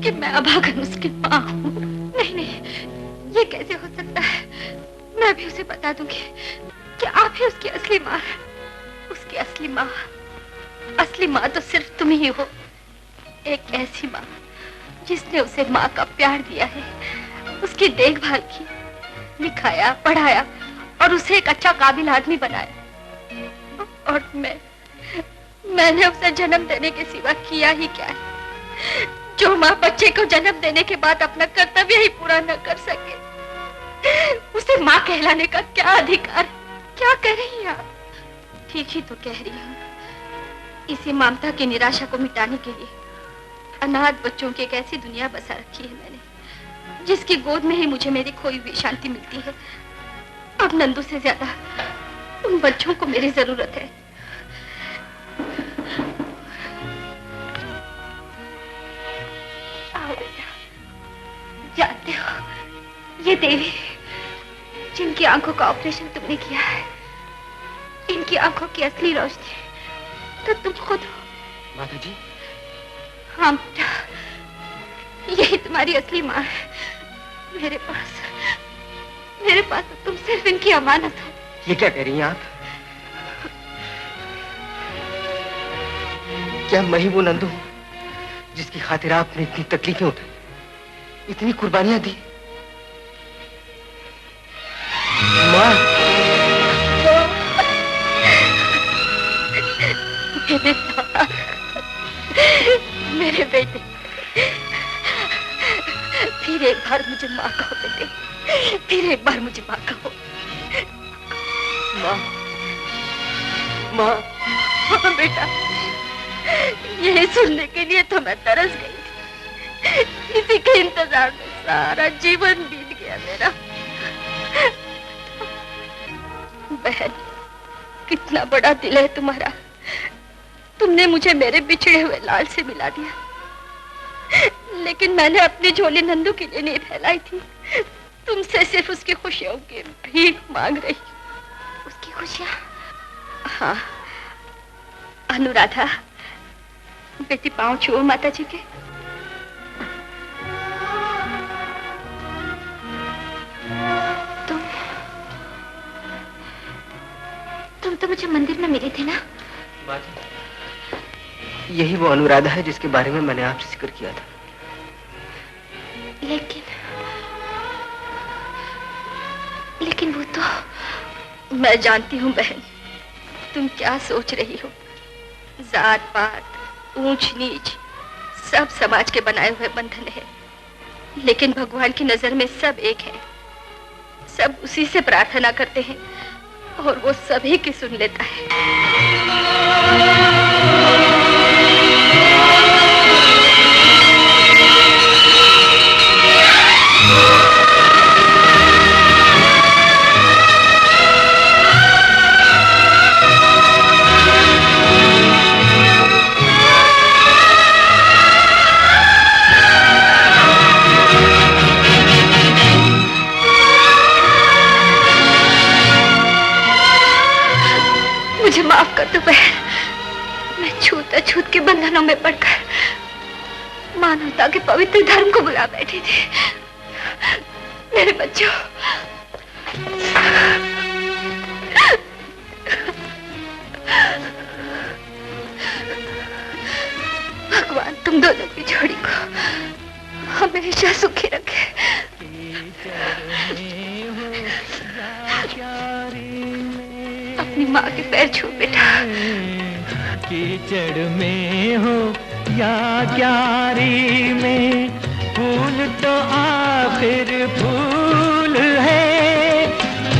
G: कि मैं अभागन उसकी माँ हूँ। नहीं नहीं, ये कैसे हो सकता है? मैं भी उसे बता दूंगी कि आप ही उसकी असली माँ है। उसकी असली माँ तो सिर्फ तुम ही हो। एक ऐसी माँ जिसने उसे माँ का प्यार दिया है, उसकी देखभाल की, लिखाया, पढ़ाया और उसे एक अच्छा काबिल आदमी बनाया। और मैंने उसे जन्म देने के सिवा किया ही क्या है? जो माँ बच्चे को जन्म देने के बाद अपना कर्तव्य ही पूरा न कर सके, उसे माँ कहलाने का क्या अधिकार? क्या कह रही हैं आप? ठीक ही तो कह रही हूँ। इसी ममता की निराशा को मिटाने के लिए अनाथ बच्चों की एक ऐसी दुनिया बसा रखी है मैंने, जिसकी गोद में ही मुझे मेरी खोई हुई शांति मिलती है। अब नंदू से ज्यादा उन बच्चों को मेरी जरूरत है। आओ बेटा, जानते हो ये देवी जिनकी आंखों का ऑपरेशन तुमने किया है, इनकी आंखों की असली रोशनी तो तुम खुद हो।
E: माता जी?
G: हाँ बेटा, यही तुम्हारी असली माँ है। मेरे पास तो तुम सिर्फ इनकी अमानत हो।
E: ये क्या कह रही हैं आप? क्या मैं ही वो नंदू हूँ जिसकी खातिर आपने इतनी तकलीफें उठाई, इतनी कुर्बानियां दी? माँ,
G: मेरे बेटे, फिर एक बार मुझे माँ कहो बेटे, फिर एक बार मुझे माँ कहो। माँ, माँ। हाँ बेटा, यही सुनने के लिए तो मैं तरस गई थी। इसी के इंतजार में सारा जीवन बीत गया मेरा। बहन, कितना बड़ा दिल है तुम्हारा। तुमने मुझे मेरे बिछड़े हुए लाल से मिला दिया, लेकिन मैंने अपनी झोली नंदू के लिए नहीं फैलाई थी। तुमसे सिर्फ उसकी खुशियों की भीख मांग रही।
R: उसकी खुशियाँ?
G: हाँ। अनुराधा, बेटी पाँव छुओ माता जी के।
R: तुम तो मुझे मंदिर में मिली थी ना?
E: यही वो अनुराधा है जिसके बारे में मैंने आपसे जिक्र किया था।
G: लेकिन वो तो मैं जानती हूँ बहन, तुम क्या सोच रही हो। जात पात, ऊंच नीच सब समाज के बनाए हुए बंधन है, लेकिन भगवान की नजर में सब एक है। सब उसी से प्रार्थना करते हैं और वो सभी की सुन लेता है। मुझे माफ कर दो बहन, मैं छूत के बंधनों में पड़कर मानवता के पवित्र धर्म को बुला बैठी थी। मेरे बच्चों, भगवान तुम दोनों की जोड़ी को हमेशा सुखी रखे। अपनी माँ के पैर छू बेटा।
P: कीचड़ में हो या क्यारी में, फूल तो आखिर फूल है।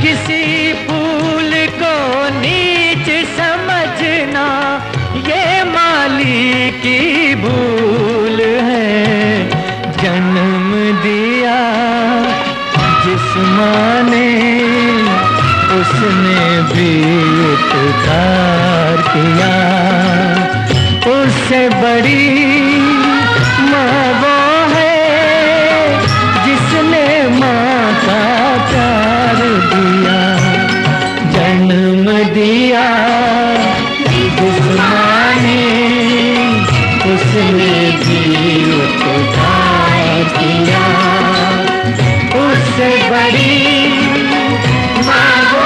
P: किसी फूल को नीच समझना ये माली की भूल है। जन्म दिया जिस माँ ने, उसने भी उपकार किया। उससे बड़ी माँ वो है जिसने माँ का प्यार दिया। जन्म दिया जिस माँ ने, उसने भी उपकार किया। उससे बड़ी माँ वो